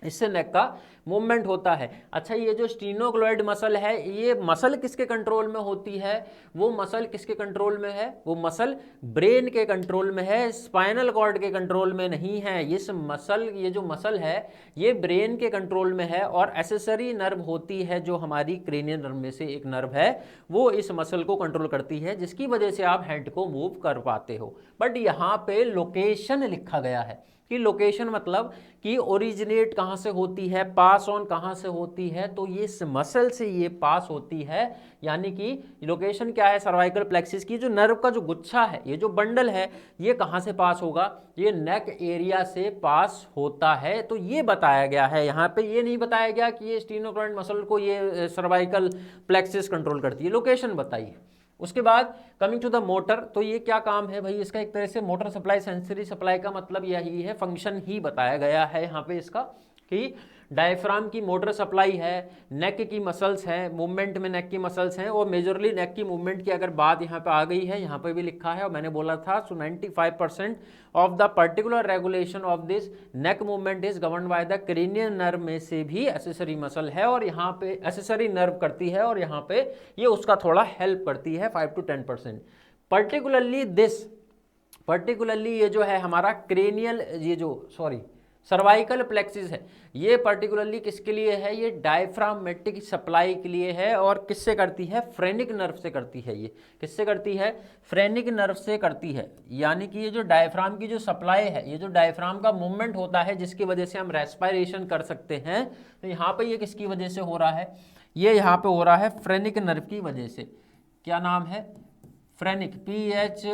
इससे नेक का मूवमेंट होता है। अच्छा, ये जो स्टीनोक्लॉइड मसल है, ये मसल किसके कंट्रोल में होती है? वो मसल किसके कंट्रोल में है? वो मसल ब्रेन के कंट्रोल में है, स्पाइनल कॉर्ड के कंट्रोल में नहीं है। ये जो मसल है ये ब्रेन के कंट्रोल में है, और एसेसरी नर्व होती है जो हमारी क्रेनियल नर्व में से एक नर्व है, वो इस मसल को कंट्रोल करती है, जिसकी वजह से आप हेड को मूव कर पाते हो। बट यहाँ पे लोकेशन लिखा गया है कि लोकेशन मतलब कि ओरिजिनेट कहाँ से होती है, पास ऑन कहाँ से होती है। तो ये इस मसल से ये पास होती है, यानी कि लोकेशन क्या है? सर्वाइकल प्लेक्सिस की जो नर्व का जो गुच्छा है, ये जो बंडल है, ये कहाँ से पास होगा? ये नेक एरिया से पास होता है। तो ये बताया गया है यहाँ पे, ये नहीं बताया गया कि ये स्टीनोक्लॉइड मसल को ये सर्वाइकल प्लेक्सिस कंट्रोल करती है। लोकेशन बताइए, उसके बाद कमिंग टू द मोटर, तो ये क्या काम है भाई इसका, एक तरह से मोटर सप्लाई, सेंसरी सप्लाई का मतलब यही है, फंक्शन ही बताया गया है यहाँ पे इसका, कि डायफ्राम की मोटर सप्लाई है, नेक की मसल्स हैं, मूवमेंट में नेक की मसल्स हैं, और मेजरली नेक की मूवमेंट की अगर बात यहाँ पे आ गई है, यहाँ पे भी लिखा है और मैंने बोला था, सो 95% of the particular regulation of this neck movement is govern by the cranial nerve में से भी एक्सेसरी मसल है, और यहाँ पे एक्सेसरी नर्व करती है, और यहाँ पे ये उसका थोड़ा हेल्प करती है 5 to 10%। पर्टिकुलरली ये जो है हमारा क्रेनियल, ये जो सर्वाइकल प्लेक्सिस है, ये पर्टिकुलरली किसके लिए है, ये डायफ्रामेटिक सप्लाई के लिए है, और किससे करती है, फ्रेनिक नर्व से करती है। ये किससे करती है, फ्रेनिक नर्व से करती है, यानी कि ये जो डायफ्राम की जो सप्लाई है, ये जो डायफ्राम का मूवमेंट होता है जिसकी वजह से हम रेस्पिरेशन कर सकते हैं, तो यहाँ पे ये किसकी वजह से हो रहा है, ये यहाँ पे हो रहा है फ्रेनिक नर्व की वजह से। क्या नाम है, फ्रेनिक, PHRENIC,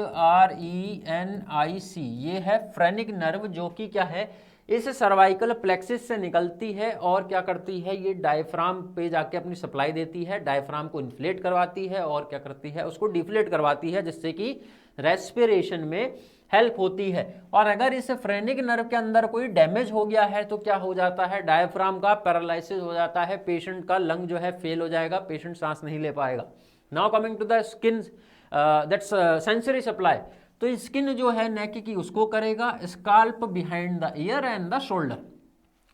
ये है फ्रेनिक नर्व, जो कि क्या है, इस सर्वाइकल प्लेक्सिस से निकलती है और क्या करती है, ये डायफ्राम पे जाके अपनी सप्लाई देती है, डायफ्राम को इन्फ्लेट करवाती है और क्या करती है, उसको डिफ्लेट करवाती है, जिससे कि रेस्पिरेशन में हेल्प होती है। और अगर इस फ्रेनिक नर्व के अंदर कोई डैमेज हो गया है तो क्या हो जाता है, डायफ्राम का पैरालिसिस हो जाता है, पेशेंट का लंग जो है फेल हो जाएगा, पेशेंट सांस नहीं ले पाएगा। Now coming to the skin, that's sensory supply, तो स्किन जो है नेक की उसको करेगा, scalp behind the ear and the shoulder,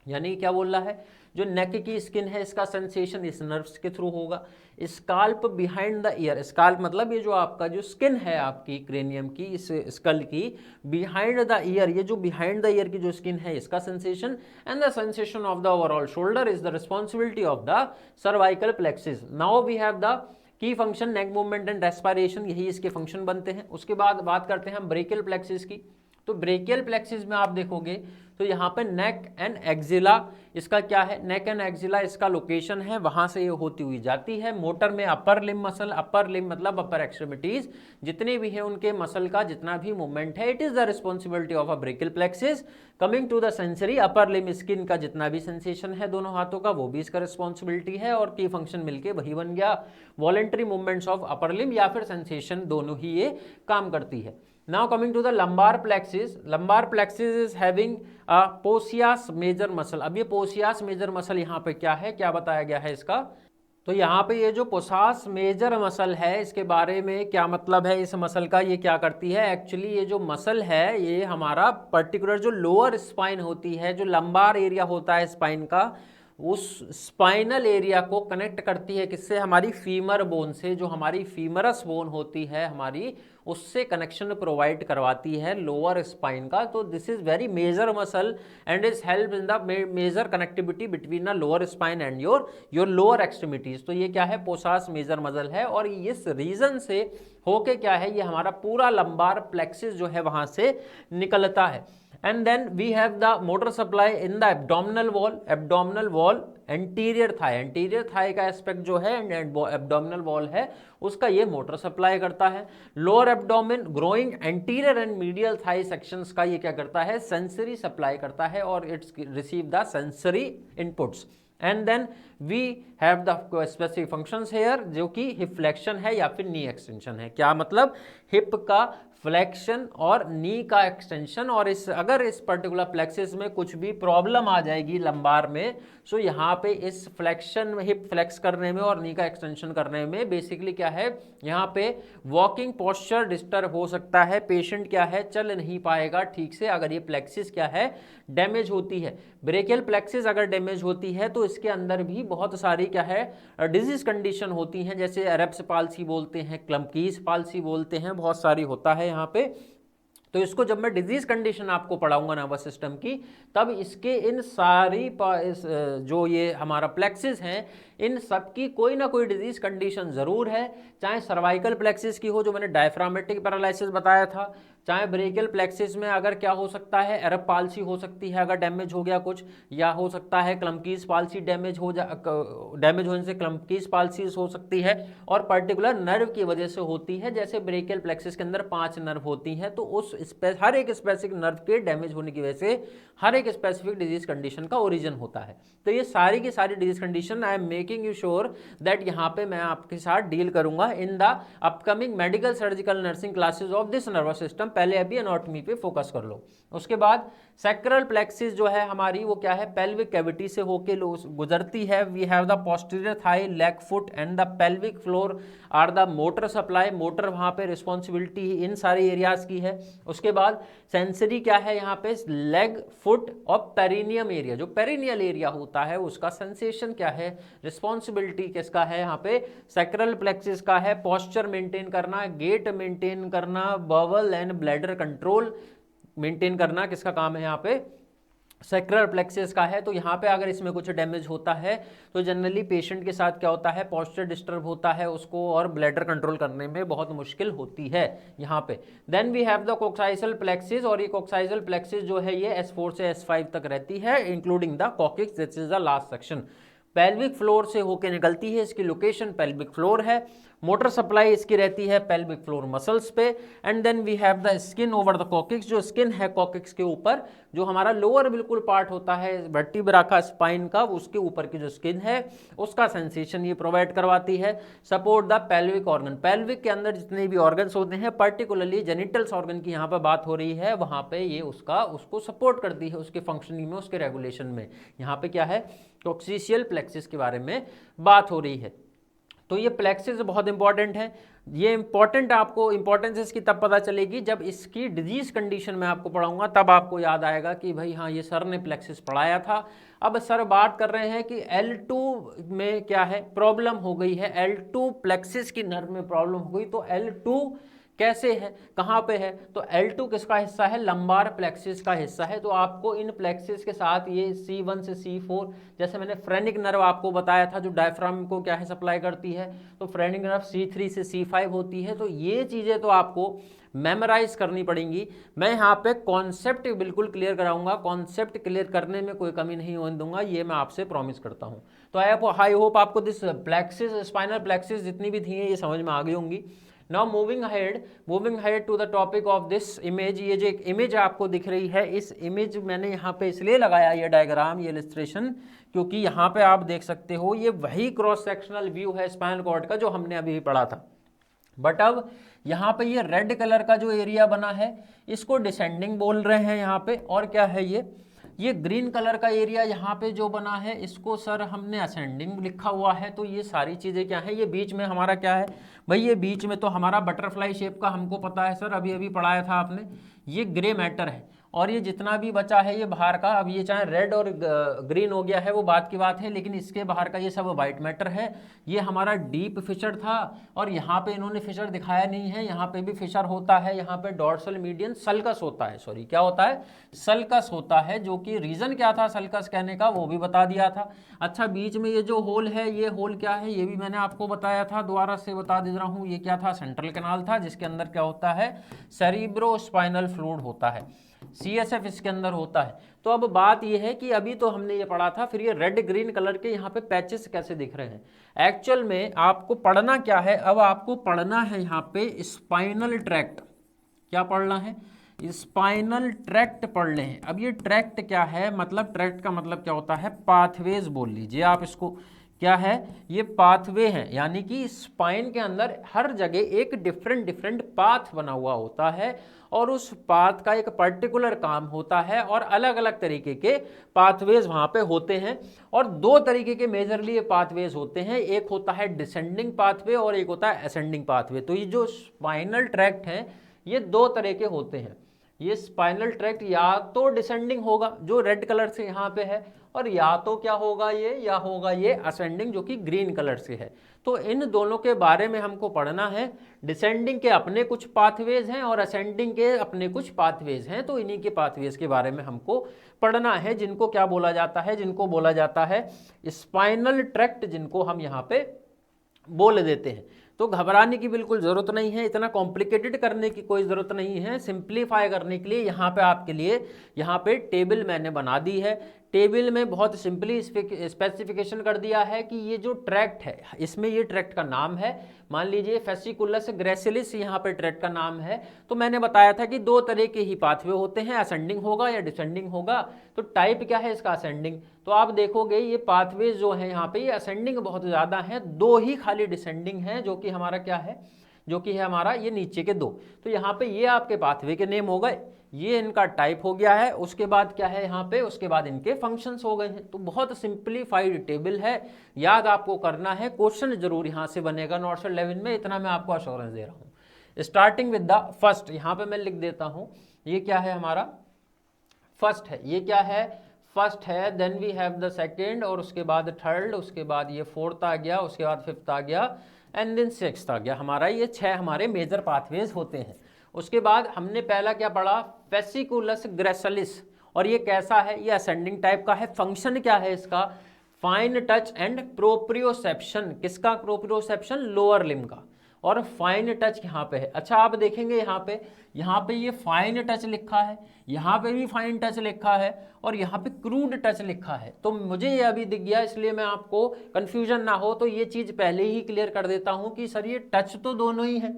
यानी क्या बोल रहा है, जो नेक की स्किन है इसका सेंसेशन इस नर्व्स के थ्रू होगा, scalp behind the year, scalp मतलब ये जो आपका जो स्किन है आपकी क्रेनियम की, इस स्कल की, बिहाइंड द ईयर, ये जो बिहाइंड द ईयर की जो स्किन है इसका sensation, and the sensation of the overall shoulder is the responsibility of the cervical plexus. Now we have the key function, neck movement and respiration, यही इसके फंक्शन बनते हैं। उसके बाद बात करते हैं हम ब्रेकियल प्लेक्सिस की, तो ब्रेकियल प्लेक्सिस में आप देखोगे तो यहाँ पे नेक एंड एक्जिला, इसका क्या है, नेक एंड एक्जिला इसका लोकेशन है, वहां से ये होती हुई जाती है। मोटर में upper limb muscle, upper limb मतलब अपर एक्सट्रीमिटीज जितने भी है उनके मसल का जितना भी मूवमेंट है, it is the responsibility of a brachial plexus. Coming to the sensory, upper limb skin का जितना भी सेंसेशन है दोनों हाथों का, वो भी इसका रिस्पॉन्सिबिलिटी है, और की फंक्शन मिलके वही बन गया, voluntary movements of upper limb या फिर सेंसेशन, दोनों ही ये काम करती है। Now coming to the lumbar plexus, lumbar plexus is having a posterior major muscle। अब ये posterior major muscle यहाँ पे क्या है, क्या बताया गया है इसका, तो यहाँ पे ये जो पोसास मेजर मसल है इसके बारे में क्या मतलब है, इस मसल का ये क्या करती है, एक्चुअली ये जो मसल है ये हमारा पर्टिकुलर जो लोअर स्पाइन होती है, जो लंबार एरिया होता है स्पाइन का, उस स्पाइनल एरिया को कनेक्ट करती है किससे, हमारी फीमर बोन से, जो हमारी फीमरस बोन होती है हमारी, उससे कनेक्शन प्रोवाइड करवाती है लोअर स्पाइन का। तो this is very major muscle and is help in the major connectivity between the lower spine and your lower extremities. तो ये क्या है, पोसास मेजर मसल है, और इस रीजन से होके क्या है, ये हमारा पूरा लंबार प्लेक्सिस जो है वहां से निकलता है। And then we have the motor supply in the abdominal wall, anterior thigh का एस्पेक्ट जो है abdominal wall है उसका ये मोटर सप्लाई करता है। Lower abdomen, growing anterior and medial thigh sections का ये क्या करता है, सेंसरी सप्लाई करता है, और it's receive the sensory inputs. And then we have the specific functions here, जो कि हिप फ्लेक्शन है या फिर नी एक्सटेंशन है। क्या मतलब, हिप का फ्लेक्शन और नी का एक्सटेंशन, और अगर इस पर्टिकुलर प्लेक्सिस में कुछ भी प्रॉब्लम आ जाएगी लंबार में, सो यहाँ पे इस फ्लेक्शन में, हिप फ्लेक्स करने में और नी का एक्सटेंशन करने में बेसिकली क्या है, यहाँ पे वॉकिंग पोस्चर डिस्टर्ब हो सकता है, पेशेंट क्या है, चल नहीं पाएगा ठीक से अगर ये प्लेक्सिस क्या है, डैमेज होती है। ब्रेकियल प्लेक्सिस अगर डैमेज होती है तो इसके अंदर भी बहुत सारी क्या है, डिजीज कंडीशन होती हैं, जैसे एरेप्स पाल्सी बोलते हैं, क्लम्पकीज पाल्सी बोलते हैं, बहुत सारी होता है यहाँ पे। तो इसको जब मैं डिजीज कंडीशन आपको पढ़ाऊंगा नर्वस सिस्टम की, तब इसके इन सारी जो ये हमारा प्लेक्सिस हैं, इन सब की कोई ना कोई डिजीज कंडीशन जरूर है, चाहे सर्वाइकल प्लेक्सिस की हो जो मैंने डायफ्रामेटिक पैरालिसिस बताया था, चाहे ब्रेकियल प्लेक्सिस में अगर क्या हो सकता है, एरब पाल्सी हो सकती है अगर डैमेज हो गया कुछ, या हो सकता है क्लम्पकीज पाल्सी डैमेज होने से क्लम्पकीज पाल्सी हो सकती है, और पर्टिकुलर नर्व की वजह से होती है। जैसे ब्रेकियल प्लेक्सिस के अंदर 5 नर्व होती हैं, तो उस हर एक स्पेसिफिक नर्व के डैमेज होने की वजह से हर एक स्पेसिफिक डिजीज कंडीशन का ओरिजिन होता है। तो ये सारी की सारी disease condition I am making you sure that यहाँ पे मैं आपके साथ डील करूंगा in the upcoming medical surgical nursing classes of this nervous system. पहले अभी एनाटॉमी पे फोकस कर लो। उसके बाद सैक्रल प्लेक्सिस जो है हमारी, वो क्या है, पेल्विक कैविटी से होके गुजरती है। We have the posterior thigh, leg, foot and the pelvic floor are the motor supply. Motor वहाँ पे रिस्पॉन्सिबिलिटी इन सारी एरियाज की है। उसके बाद सेंसरी क्या है यहाँ पे, लेग, फुट और पेरिनियम एरिया, जो पेरिनियल एरिया होता है उसका सेंसेशन क्या है, रिस्पॉन्सिबिलिटी किसका है यहाँ पे, सैक्रल प्लेक्सिस का है। पोस्चर मेंटेन करना, गेट मेंटेन करना, bowel and bladder control maintain करना किसका काम है यहाँ पे, सैक्रल प्लेक्सिस का है। तो यहाँ पे अगर इसमें कुछ डैमेज होता है तो जनरली पेशेंट के साथ क्या होता है, पोस्चर डिस्टर्ब होता है उसको, और ब्लैडर कंट्रोल करने में बहुत मुश्किल होती है यहाँ पे। Then we have the coccygeal plexus, और ये कोक्साइसल प्लेक्सिस जो है ये S4 से S5 तक रहती है, including the coccyx, this is the last section. Pelvic floor से होके निकलती है, इसकी लोकेशन पेल्विक फ्लोर है। मोटर सप्लाई इसकी रहती है पेल्विक फ्लोर मसल्स पे। And then we have the skin over the coccyx, जो स्किन है कॉकिक्स के ऊपर, जो हमारा लोअर बिल्कुल पार्ट होता है वर्टिब्रा का, स्पाइन का, उसके ऊपर की जो स्किन है उसका सेंसेशन ये प्रोवाइड करवाती है। Support the pelvic organ, pelvic के अंदर जितने भी ऑर्गन्स होते हैं, पर्टिकुलरली जेनिटल्स ऑर्गन की यहाँ पर बात हो रही है, वहाँ पे ये उसको सपोर्ट करती है, उसके फंक्शनिंग में, उसके रेगुलेशन में। यहाँ पे क्या है, कॉक्सीशियल प्लेक्सिस के बारे में बात हो रही है। तो ये प्लेक्सिस बहुत इंपॉर्टेंट है। ये इंपॉर्टेंट, आपको इंपॉर्टेंस इसकी तब पता चलेगी जब इसकी डिजीज कंडीशन में आपको पढ़ाऊंगा, तब आपको याद आएगा कि भाई हाँ ये सर ने प्लेक्सिस पढ़ाया था। अब सर बात कर रहे हैं कि L2 में क्या है, प्रॉब्लम हो गई है, L2 प्लेक्सिस की नर्व में प्रॉब्लम हो गई। तो L2 कैसे है, कहाँ पे है, तो L2 किसका हिस्सा है, लंबार प्लेक्सिस का हिस्सा है। तो आपको इन प्लेक्सिस के साथ ये C1 से C4, जैसे मैंने फ्रेनिक नर्व आपको बताया था जो डायफ्राम को क्या है सप्लाई करती है, तो फ्रेनिक नर्व C3 से C5 होती है। तो ये चीज़ें तो आपको मेमोराइज करनी पड़ेंगी। मैं यहाँ पे कॉन्सेप्ट बिल्कुल क्लियर कराऊंगा, कॉन्सेप्ट क्लियर करने में कोई कमी नहीं होने दूंगा, ये मैं आपसे प्रॉमिस करता हूँ। तो आई होप आपको दिस प्लेक्सिस, स्पाइनल प्लेक्सिस जितनी भी थी ये समझ में आ गई होंगी। Now moving head to the topic of this image. ये जो एक इमेज आपको दिख रही है, इस इमेज मैंने यहाँ पे इसलिए लगाया ये डायग्राम, ये इलस्ट्रेशन, क्योंकि यहाँ पे आप देख सकते हो ये वही क्रॉस सेक्शनल व्यू है स्पाइनल कॉर्ड का जो हमने अभी पढ़ा था। बट अब यहाँ पे ये रेड कलर का जो एरिया बना है इसको डिसेंडिंग बोल रहे हैं यहाँ पे, और क्या है ये ग्रीन कलर का एरिया यहाँ पे जो बना है इसको सर हमने असेंडिंग लिखा हुआ है। तो ये सारी चीज़ें क्या है, ये बीच में हमारा क्या है भाई, ये बीच में तो हमारा बटरफ्लाई शेप का हमको पता है सर, अभी अभी पढ़ाया था आपने, ये ग्रे मैटर है। और ये जितना भी बचा है ये बाहर का, अब ये चाहे रेड और ग्रीन हो गया है वो बात की बात है, लेकिन इसके बाहर का ये सब वाइट मैटर है। ये हमारा डीप फिशर था, और यहाँ पे इन्होंने फिशर दिखाया नहीं है, यहाँ पे भी फिशर होता है, यहाँ पे डॉर्सल मीडियन सल्कस होता है, सॉरी क्या होता है, सल्कस होता है, जो कि रीजन क्या था सल्कस कहने का वो भी बता दिया था। अच्छा, बीच में ये जो होल है, ये होल क्या है ये भी मैंने आपको बताया था, दोबारा से बता दे रहा हूँ, ये क्या था, सेंट्रल कैनाल था, जिसके अंदर क्या होता है, सेरिब्रोस्पाइनल फ्लूइड होता है, CSF इसके अंदर होता है। तो अब बात ये है कि अभी तो हमने ये पढ़ा था, फिर ये रेड ग्रीन कलर के यहाँ पे पैचेस कैसे दिख रहे हैं। एक्चुअल में आपको पढ़ना क्या है, अब आपको पढ़ना है यहाँ पे स्पाइनल ट्रैक्ट। क्या पढ़ना है, स्पाइनल ट्रैक्ट पढ़ लें। अब ये ट्रैक्ट क्या है, मतलब ट्रैक्ट का मतलब क्या होता है, पाथवेज बोल लीजिए आप इसको। क्या है, ये पाथवे है, यानी कि स्पाइन के अंदर हर जगह एक डिफरेंट पाथ बना हुआ होता है, और उस पाथ का एक पर्टिकुलर काम होता है, और अलग अलग तरीके के पाथवेज वहाँ पे होते हैं। और दो तरीके के मेजरली ये पाथवेज होते हैं, एक होता है डिसेंडिंग पाथवे और एक होता है असेंडिंग पाथवे। तो ये जो स्पाइनल ट्रैक्ट है ये दो तरह के होते हैं। ये स्पाइनल ट्रैक्ट या तो डिसेंडिंग होगा जो रेड कलर से यहाँ पे है, और या तो क्या होगा ये, या होगा ये असेंडिंग जो कि ग्रीन कलर से है। तो इन दोनों के बारे में हमको पढ़ना है। डिसेंडिंग के अपने कुछ पाथवेज हैं और असेंडिंग के अपने कुछ पाथवेज हैं, तो इन्हीं के पाथवेज के बारे में हमको पढ़ना है, जिनको क्या बोला जाता है, जिनको बोला जाता है स्पाइनल ट्रैक्ट, जिनको हम यहाँ पे बोल देते हैं। तो घबराने की बिल्कुल ज़रूरत नहीं है, इतना कॉम्प्लिकेटेड करने की कोई ज़रूरत नहीं है। सिंप्लीफाई करने के लिए यहाँ पे आपके लिए यहाँ पे टेबल मैंने बना दी है। टेबल में बहुत सिंपली स्पेसिफिकेशन कर दिया है कि ये जो ट्रैक्ट है, इसमें ये ट्रैक्ट का नाम है, मान लीजिए फेसिकुलस ग्रेसिलिस यहाँ पे ट्रैक्ट का नाम है। तो मैंने बताया था कि दो तरह के ही पाथवे होते हैं, असेंडिंग होगा या डिसेंडिंग होगा। तो टाइप क्या है इसका, असेंडिंग। तो आप देखोगे ये पाथवे जो है यहाँ पे, ये असेंडिंग बहुत ज़्यादा है, दो ही खाली डिसेंडिंग है, जो कि हमारा क्या है, जो कि है हमारा ये नीचे के दो। तो यहाँ पे ये आपके पाथवे के नेम हो गए, ये इनका टाइप हो गया है, उसके बाद क्या है यहाँ पे, उसके बाद इनके फंक्शंस हो गए हैं। तो बहुत सिंप्लीफाइड टेबल है, याद आपको करना है, क्वेश्चन जरूर यहाँ से बनेगा नोट्स 11 में, इतना मैं आपको अश्योरेंस दे रहा हूँ। स्टार्टिंग विद द फर्स्ट, यहाँ पे मैं लिख देता हूँ, ये क्या है हमारा फर्स्ट है, ये क्या है फर्स्ट है, then we have the second, और उसके बाद थर्ड, उसके बाद ये फोर्थ आ गया, उसके बाद फिफ्थ आ गया, एंड देन सिक्स्थ आ गया। हमारा ये 6 हमारे मेजर पाथवेज होते हैं। उसके बाद हमने पहला क्या पढ़ा, फेसिकुलस ग्रेसिलिस, और ये कैसा है, ये असेंडिंग टाइप का है। फंक्शन क्या है इसका, फाइन टच एंड प्रोप्रियोसेप्शन। किसका प्रोप्रियोसेप्शन, लोअर लिम्ब का, और फाइन टच यहाँ पे है। अच्छा आप देखेंगे यहाँ पे ये फाइन टच लिखा है, यहाँ पे भी फाइन टच लिखा है, और यहाँ पे क्रूड टच लिखा है। तो मुझे ये अभी दिख गया, इसलिए मैं आपको कंफ्यूजन ना हो तो ये चीज़ पहले ही क्लियर कर देता हूँ कि सर ये टच तो दोनों ही है,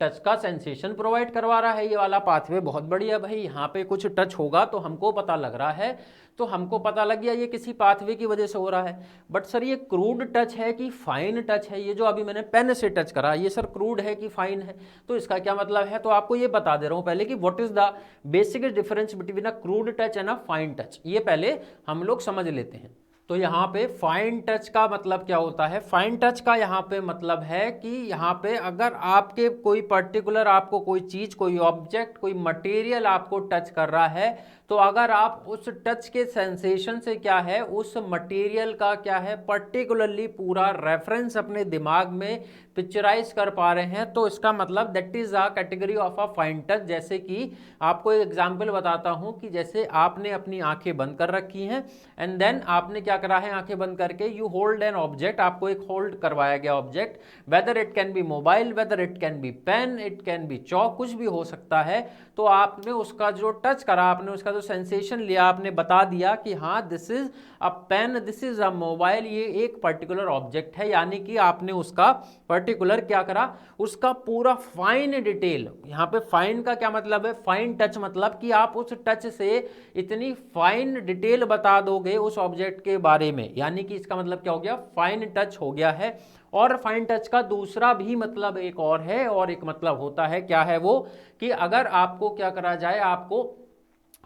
टच का सेंसेशन प्रोवाइड करवा रहा है ये वाला पाथवे, बहुत बढ़िया भाई, यहाँ पे कुछ टच होगा तो हमको पता लग रहा है, तो हमको पता लग गया ये किसी पाथवे की वजह से हो रहा है। बट सर ये क्रूड टच है कि फाइन टच है, ये जो अभी मैंने पेन से टच करा, ये सर क्रूड है कि फाइन है, तो इसका क्या मतलब है, तो आपको ये बता दे रहा हूँ पहले कि what is the basic difference between a crude touch and a fine touch, ये पहले हम लोग समझ लेते हैं। तो यहाँ पे फाइन टच का मतलब क्या होता है, फाइन टच का यहाँ पे मतलब है कि यहाँ पे अगर आपके कोई पर्टिकुलर, आपको कोई चीज, कोई ऑब्जेक्ट, कोई मटेरियल आपको टच कर रहा है, तो अगर आप उस टच के सेंसेशन से क्या है, उस मटेरियल का क्या है, पर्टिकुलरली पूरा रेफरेंस अपने दिमाग में पिक्चराइज कर पा रहे हैं, तो इसका मतलब that is a category of a fine touch. जैसे कि आपको एक एग्जांपल बताता हूं कि जैसे आपने अपनी आंखें बंद कर रखी हैं, एंड देन आपने क्या करा है, आंखें बंद करके यू होल्ड एन ऑब्जेक्ट, आपको एक होल्ड करवाया गया object, whether it can be mobile, whether it can be pen, it can be chalk, कुछ भी हो सकता है। तो आपने उसका जो टच करा, आपने उसका जो सेंसेशन लिया, आपने बता दिया कि हाँ this is a pen, this is a mobile, ये एक पर्टिकुलर ऑब्जेक्ट है, यानी कि आपने उसका पर्टिकुलर क्या करा, उसका पूरा फाइन डिटेल। यहाँ पे फाइन का क्या मतलब है, फाइन टच मतलब कि आप उस टच से इतनी फाइन डिटेल बता दोगे उस ऑब्जेक्ट के बारे में, यानी कि इसका मतलब क्या हो गया, फाइन टच हो गया है। और फाइन टच का दूसरा भी मतलब एक और है, और एक मतलब होता है, क्या है वो, कि अगर आपको क्या करा जाए, आपको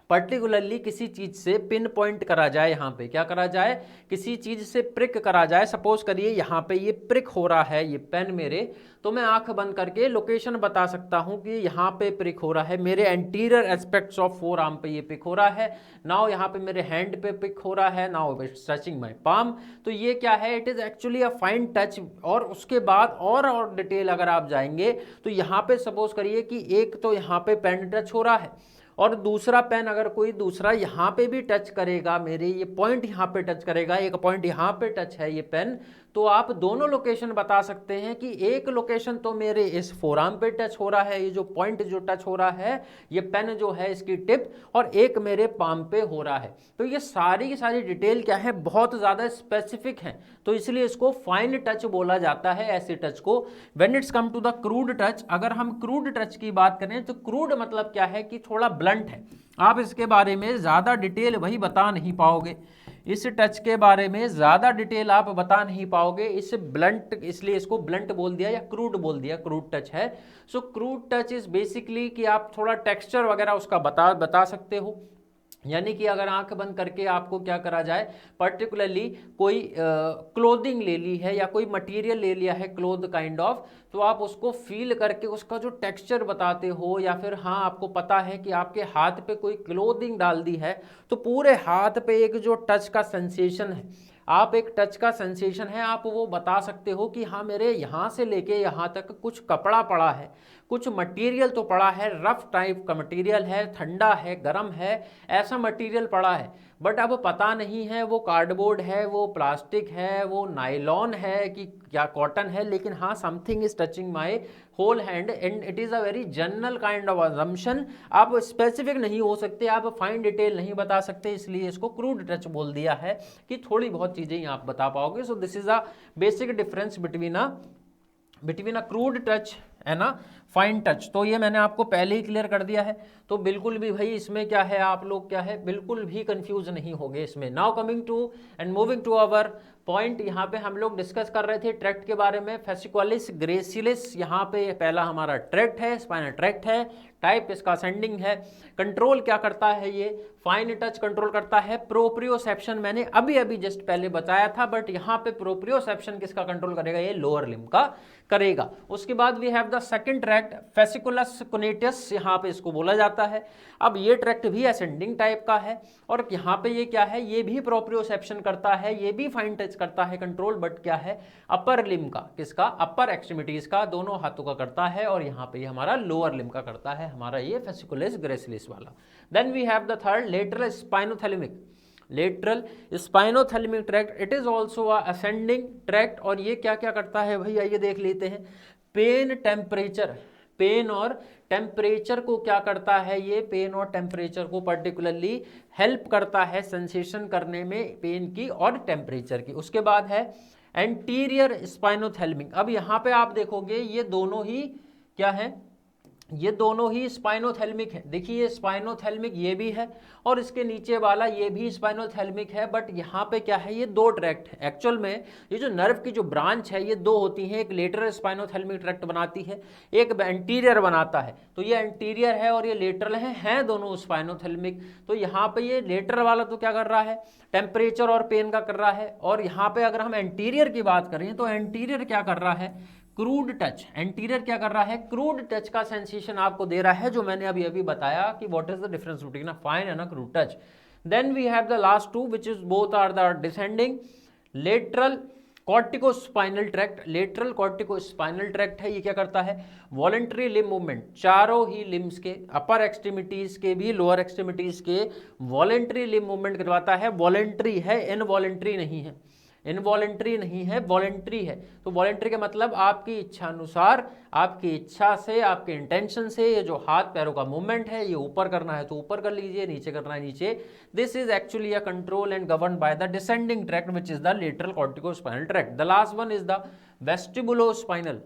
पर्टिकुलरली किसी चीज से पिन पॉइंट करा जाए, यहाँ पे क्या करा जाए, किसी चीज से प्रिक करा जाए, सपोज करिए यहाँ पे ये प्रिक हो रहा है, ये पेन मेरे, तो मैं आंख बंद करके लोकेशन बता सकता हूँ कि यहाँ पे प्रिक हो रहा है, मेरे anterior aspects of four arm पे ये पिक हो रहा है, नाउ यहाँ पे मेरे हैंड पे पिक हो रहा है, now it's touching my palm. तो ये क्या है, it is actually a fine touch. और उसके बाद और डिटेल अगर आप जाएंगे तो यहाँ पे सपोज करिए कि एक तो यहाँ पे पेन टच हो रहा है, और दूसरा पेन अगर कोई दूसरा यहाँ पे भी टच करेगा, मेरे ये पॉइंट यहाँ पे टच करेगा, एक पॉइंट यहाँ पे टच है ये पेन, तो आप दोनों लोकेशन बता सकते हैं कि एक लोकेशन तो मेरे इस फोराम पे टच हो रहा है, ये जो पॉइंट जो टच हो रहा है, ये पेन जो है इसकी टिप, और एक मेरे पाम पे हो रहा है। तो ये सारी की सारी डिटेल क्या है, बहुत ज़्यादा स्पेसिफिक है, तो इसलिए इसको फाइन टच बोला जाता है ऐसे टच को। When it's come to the crude touch, अगर हम क्रूड टच की बात करें तो क्रूड मतलब क्या है कि थोड़ा ब्लंट है, आप इसके बारे में ज़्यादा डिटेल वही बता नहीं पाओगे, इस टच के बारे में ज़्यादा डिटेल आप बता नहीं पाओगे, इस ब्लंट, इसलिए इसको ब्लंट बोल दिया या क्रूड बोल दिया, क्रूड टच है। सो क्रूड टच इज बेसिकली कि आप थोड़ा टेक्सचर वगैरह उसका बता सकते हो, यानी कि अगर आंख बंद करके आपको क्या करा जाए, पर्टिकुलरली कोई क्लोथिंग ले ली है या कोई मटेरियल ले लिया है क्लोथ काइंड ऑफ, तो आप उसको फील करके उसका जो टेक्सचर बताते हो, या फिर हाँ आपको पता है कि आपके हाथ पे कोई क्लोथिंग डाल दी है, तो पूरे हाथ पे एक जो टच का सेंसेशन है, आप एक टच का सेंसेशन है, आप वो बता सकते हो कि हाँ मेरे यहाँ से लेके यहाँ तक कुछ कपड़ा पड़ा है, कुछ मटेरियल तो पड़ा है, रफ टाइप का मटेरियल है, ठंडा है, गर्म है, ऐसा मटेरियल पड़ा है। बट अब पता नहीं है वो कार्डबोर्ड है, वो प्लास्टिक है, वो नायलॉन है कि क्या कॉटन है, लेकिन हाँ something is touching my whole hand and it is a very general kind of assumption. आप स्पेसिफिक नहीं हो सकते, आप फाइन डिटेल नहीं बता सकते, इसलिए इसको क्रूड टच बोल दिया है कि थोड़ी बहुत चीज़ें ही आप बता पाओगे। सो this is a basic difference between a crude touch है ना फाइन टच। तो ये मैंने आपको पहले ही क्लियर कर दिया है, तो बिल्कुल भी भाई इसमें क्या है, आप लोग क्या है बिल्कुल भी कंफ्यूज नहीं होगे इसमें। Now coming to and moving to our point, यहाँ पे हम लोग डिस्कस कर रहे थे ट्रैक्ट के बारे में, फेसिकोलिस ग्रेसिलिस, यहाँ पे पहला हमारा ट्रैक्ट है, स्पाइनल ट्रैक्ट है, टाइप इसका असेंडिंग है। कंट्रोल क्या करता है ये, फाइन टच कंट्रोल करता है प्रोप्रियोसेप्शन, मैंने अभी अभी जस्ट पहले बताया था, बट यहाँ पे प्रोप्रियोसेप्शन किसका कंट्रोल करेगा, ये लोअर लिम्ब का करेगा। उसके बाद we have the second tract fasciculus cuneatus, यहाँ पे इसको बोला जाता है। अब ये ट्रैक्ट भी असेंडिंग टाइप का है, और यहाँ पे ये क्या है, ये भी प्रोप्रियोसेप्शन करता है, ये भी फाइन टच करता है कंट्रोल, बट क्या है अपर लिम्ब का, किसका, अपर एक्सट्रीमिटीज का, दोनों हाथों का करता है, और यहाँ पे ये हमारा लोअर लिम्ब का करता है, हमारा ये फेसिकुलस ग्रेसिलिस वाला। Then we have the third lateral spinothalamic, lateral spinothalamic tract, it is also ascending tract, और ये क्या क्या करता है भाई, आइए देख लेते हैं। पेन टेम्परेचर, पेन और टेम्परेचर को क्या करता है, ये पेन और टेम्परेचर को पर्टिकुलरली हेल्प करता है सेंसेशन करने में पेन की और टेम्परेचर की। उसके बाद है एंटीरियर स्पाइनोथैलेमिक। अब यहाँ पे आप देखोगे ये दोनों ही क्या है, ये दोनों ही स्पाइनोथैलेमिक है। देखिए ये स्पाइनोथैलेमिक ये भी है, और इसके नीचे वाला ये भी स्पाइनोथैलेमिक है, बट यहाँ पे क्या है, ये दो ट्रैक्ट है। एक्चुअल में ये जो नर्व की जो ब्रांच है ये दो होती हैं, एक लेटरल स्पाइनोथैलेमिक ट्रैक्ट बनाती है, एक एंटीरियर बनाता है। तो ये एंटीरियर है और ये लेटरल हैं दोनों स्पाइनोथैलेमिक। तो यहाँ पे ये लेटरल वाला तो क्या कर रहा है, टेम्परेचर और पेन का कर रहा है, और यहाँ पे अगर हम एंटीरियर की बात करें तो एंटीरियर क्या कर रहा है, क्रूड टच। एंटीरियर क्या कर रहा है, क्रूड टच का सेंसेशन आपको दे रहा है, जो मैंने अभी अभी बताया कि what is the difference between fine and crude touch. Then we have the last two which is both are the descending, lateral corticospinal tract, lateral corticospinal tract है, ये क्या करता है, वॉलेंट्री लिम्ब मूवमेंट, चारों ही लिम्स के, अपर एक्सट्रीमिटीज के भी लोअर एक्सट्रीमिटीज के वॉलेंट्री लिम्ब मूवमेंट करवाता है। वॉलेंट्री है, इनवॉलेंट्री नहीं है, इनवॉलेंट्री नहीं है, वॉलेंट्री है। तो वॉलेंट्री का मतलब आपकी इच्छा अनुसार, आपकी इच्छा से, आपके इंटेंशन से ये जो हाथ पैरों का मूवमेंट है, ये ऊपर करना है तो ऊपर कर लीजिए, नीचे करना है नीचे। This is actually a control and govern by the descending tract which is the lateral corticospinal tract. The last one is the vestibulospinal.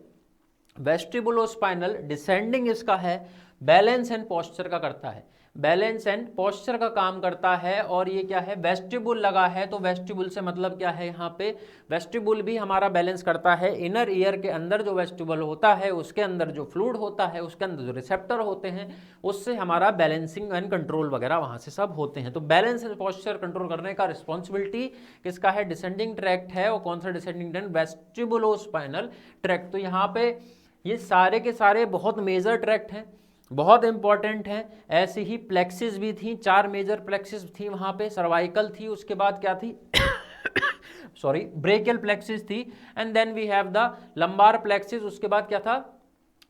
Vestibulospinal descending इसका है, बैलेंस एंड पोस्चर का करता है, बैलेंस एंड पोस्चर का काम करता है। और ये क्या है, वेस्टिबुल लगा है, तो वेस्टिबुल से मतलब क्या है, यहाँ पे वेस्टिबुल भी हमारा बैलेंस करता है। इनर ईयर के अंदर जो वेस्टिबुल होता है, उसके अंदर जो फ्लूइड होता है, उसके अंदर जो रिसेप्टर होते हैं, उससे हमारा बैलेंसिंग एंड कंट्रोल वगैरह वहाँ से सब होते हैं। तो बैलेंस एंड पोस्चर कंट्रोल करने का रिस्पॉन्सिबिलिटी किसका है, डिसेंडिंग ट्रैक्ट है। और कौन सा डिसेंडिंग ट्रैक्ट, वेस्टिबुलोस्पाइनल ट्रैक्ट। तो यहाँ पे ये सारे के सारे बहुत मेजर ट्रैक्ट हैं, बहुत इंपॉर्टेंट हैं। ऐसी ही प्लेक्सिस भी थी, 4 मेजर प्लेक्सिस थी वहाँ पे, सर्वाइकल थी, उसके बाद क्या थी सॉरी ब्रेकियल प्लेक्सिस थी, and then we have the lumbar plexus, उसके बाद क्या था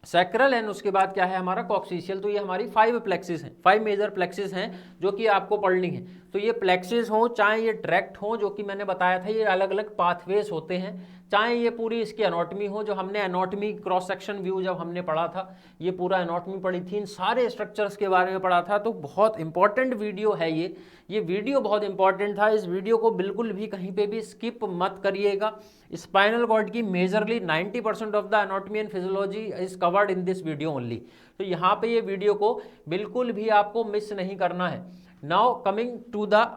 सैक्रल, एंड उसके बाद क्या है हमारा कॉक्सीशियल। तो ये हमारी 5 प्लेक्सिस हैं, 5 मेजर प्लेक्सिस हैं जो कि आपको पढ़नी है। तो ये प्लेक्सिस हो चाहे ये ट्रैक्ट हो, जो कि मैंने बताया था, ये अलग अलग पाथवेज होते हैं, चाहे ये पूरी इसकी एनाटॉमी हो, जो हमने एनाटॉमी क्रॉस सेक्शन व्यू जब हमने पढ़ा था, ये पूरा एनाटॉमी पढ़ी थी, इन सारे स्ट्रक्चर्स के बारे में पढ़ा था। तो बहुत इंपॉर्टेंट वीडियो है ये वीडियो बहुत इंपॉर्टेंट था। इस वीडियो को बिल्कुल भी कहीं पे भी स्किप मत करिएगा। स्पाइनल कॉर्ड की majorly 90% of the anatomy and physiology is covered in this video only. तो यहाँ पे ये वीडियो को बिल्कुल भी आपको मिस नहीं करना है। Now coming to the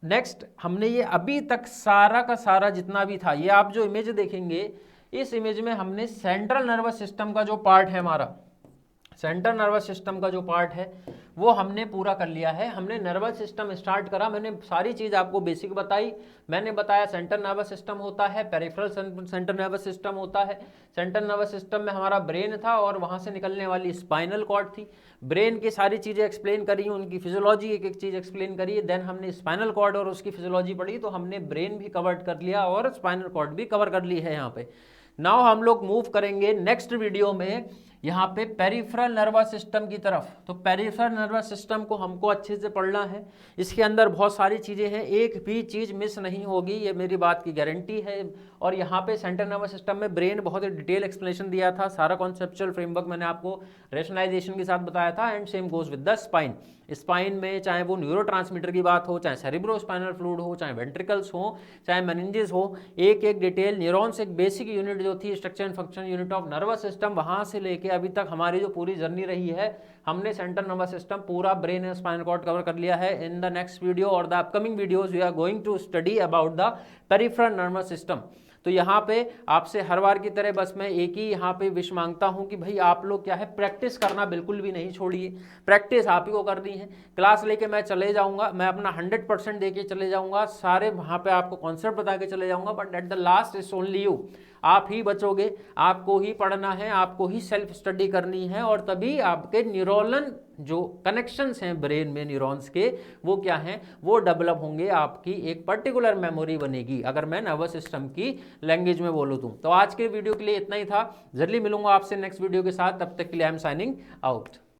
next, हमने ये अभी तक सारा का सारा जितना भी था, ये आप जो इमेज देखेंगे, इस इमेज में हमने सेंट्रल नर्वस सिस्टम का जो पार्ट है, हमारा सेंट्रल नर्वस सिस्टम का जो पार्ट है वो हमने पूरा कर लिया है। हमने नर्वस सिस्टम स्टार्ट करा, मैंने सारी चीज़ आपको बेसिक बताई। मैंने बताया सेंट्रल नर्वस सिस्टम होता है, पेरिफेरल सेंट्रल नर्वस सिस्टम होता है। सेंट्रल नर्वस सिस्टम में हमारा ब्रेन था और वहाँ से निकलने वाली स्पाइनल कॉर्ड थी। ब्रेन की सारी चीज़ें एक्सप्लेन करी, उनकी फिजियोलॉजी एक एक चीज़ एक्सप्लेन करी। देन हमने स्पाइनल कॉर्ड और उसकी फिजियोलॉजी पढ़ी, तो हमने ब्रेन भी कवर कर लिया और स्पाइनल कॉर्ड भी कवर कर ली है यहाँ पे। नाउ हम लोग मूव करेंगे नेक्स्ट वीडियो में यहाँ पे पेरिफेरल नर्वस सिस्टम की तरफ। तो पेरिफेरल नर्वस सिस्टम को हमको अच्छे से पढ़ना है, इसके अंदर बहुत सारी चीज़ें हैं, एक भी चीज़ मिस नहीं होगी, ये मेरी बात की गारंटी है। और यहाँ पे सेंट्रल नर्वस सिस्टम में ब्रेन बहुत ही डिटेल एक्सप्लेनेशन दिया था, सारा कॉन्सेप्चुअल फ्रेमवर्क मैंने आपको रेशनलाइजेशन के साथ बताया था। And same goes with the spine. Spine में चाहे वो न्यूरोट्रांसमीटर की बात हो, चाहे सेरिब्रोस्पाइनल फ्लूइड हो, चाहे वेंट्रिकल्स हो, चाहे मेनिंजेस हो, एक एक डिटेल न्यूरॉन्स एक बेसिक यूनिट जो थी structure and function unit of nervous system, वहाँ से लेके अभी तक हमारी जो पूरी जर्नी रही है, हमने सेंट्रल नर्वस सिस्टम पूरा brain and spinal cord cover कर लिया है। इन द नेक्स्ट वीडियो और the upcoming videos we are going to study about the peripheral nervous system. तो यहाँ पे आपसे हर बार की तरह बस मैं एक ही यहाँ पे विश मांगता हूँ कि भाई आप लोग क्या है, प्रैक्टिस करना बिल्कुल भी नहीं छोड़िए। प्रैक्टिस आप ही को करनी है। क्लास लेके मैं चले जाऊँगा, मैं अपना 100% दे के चले जाऊँगा, सारे वहाँ पे आपको कॉन्सेप्ट बता के चले जाऊँगा, but at the last is only you. आप ही बचोगे, आपको ही पढ़ना है, आपको ही सेल्फ स्टडी करनी है, और तभी आपके न्यूरोनल जो कनेक्शंस हैं ब्रेन में न्यूरॉन्स के, वो क्या हैं, वो डेवलप होंगे, आपकी एक पर्टिकुलर मेमोरी बनेगी, अगर मैं नर्वस सिस्टम की लैंग्वेज में बोलूँ तो आज के वीडियो के लिए इतना ही था। जल्दी मिलूंगा आपसे नेक्स्ट वीडियो के साथ, तब तक के लिए आई एम साइनिंग आउट।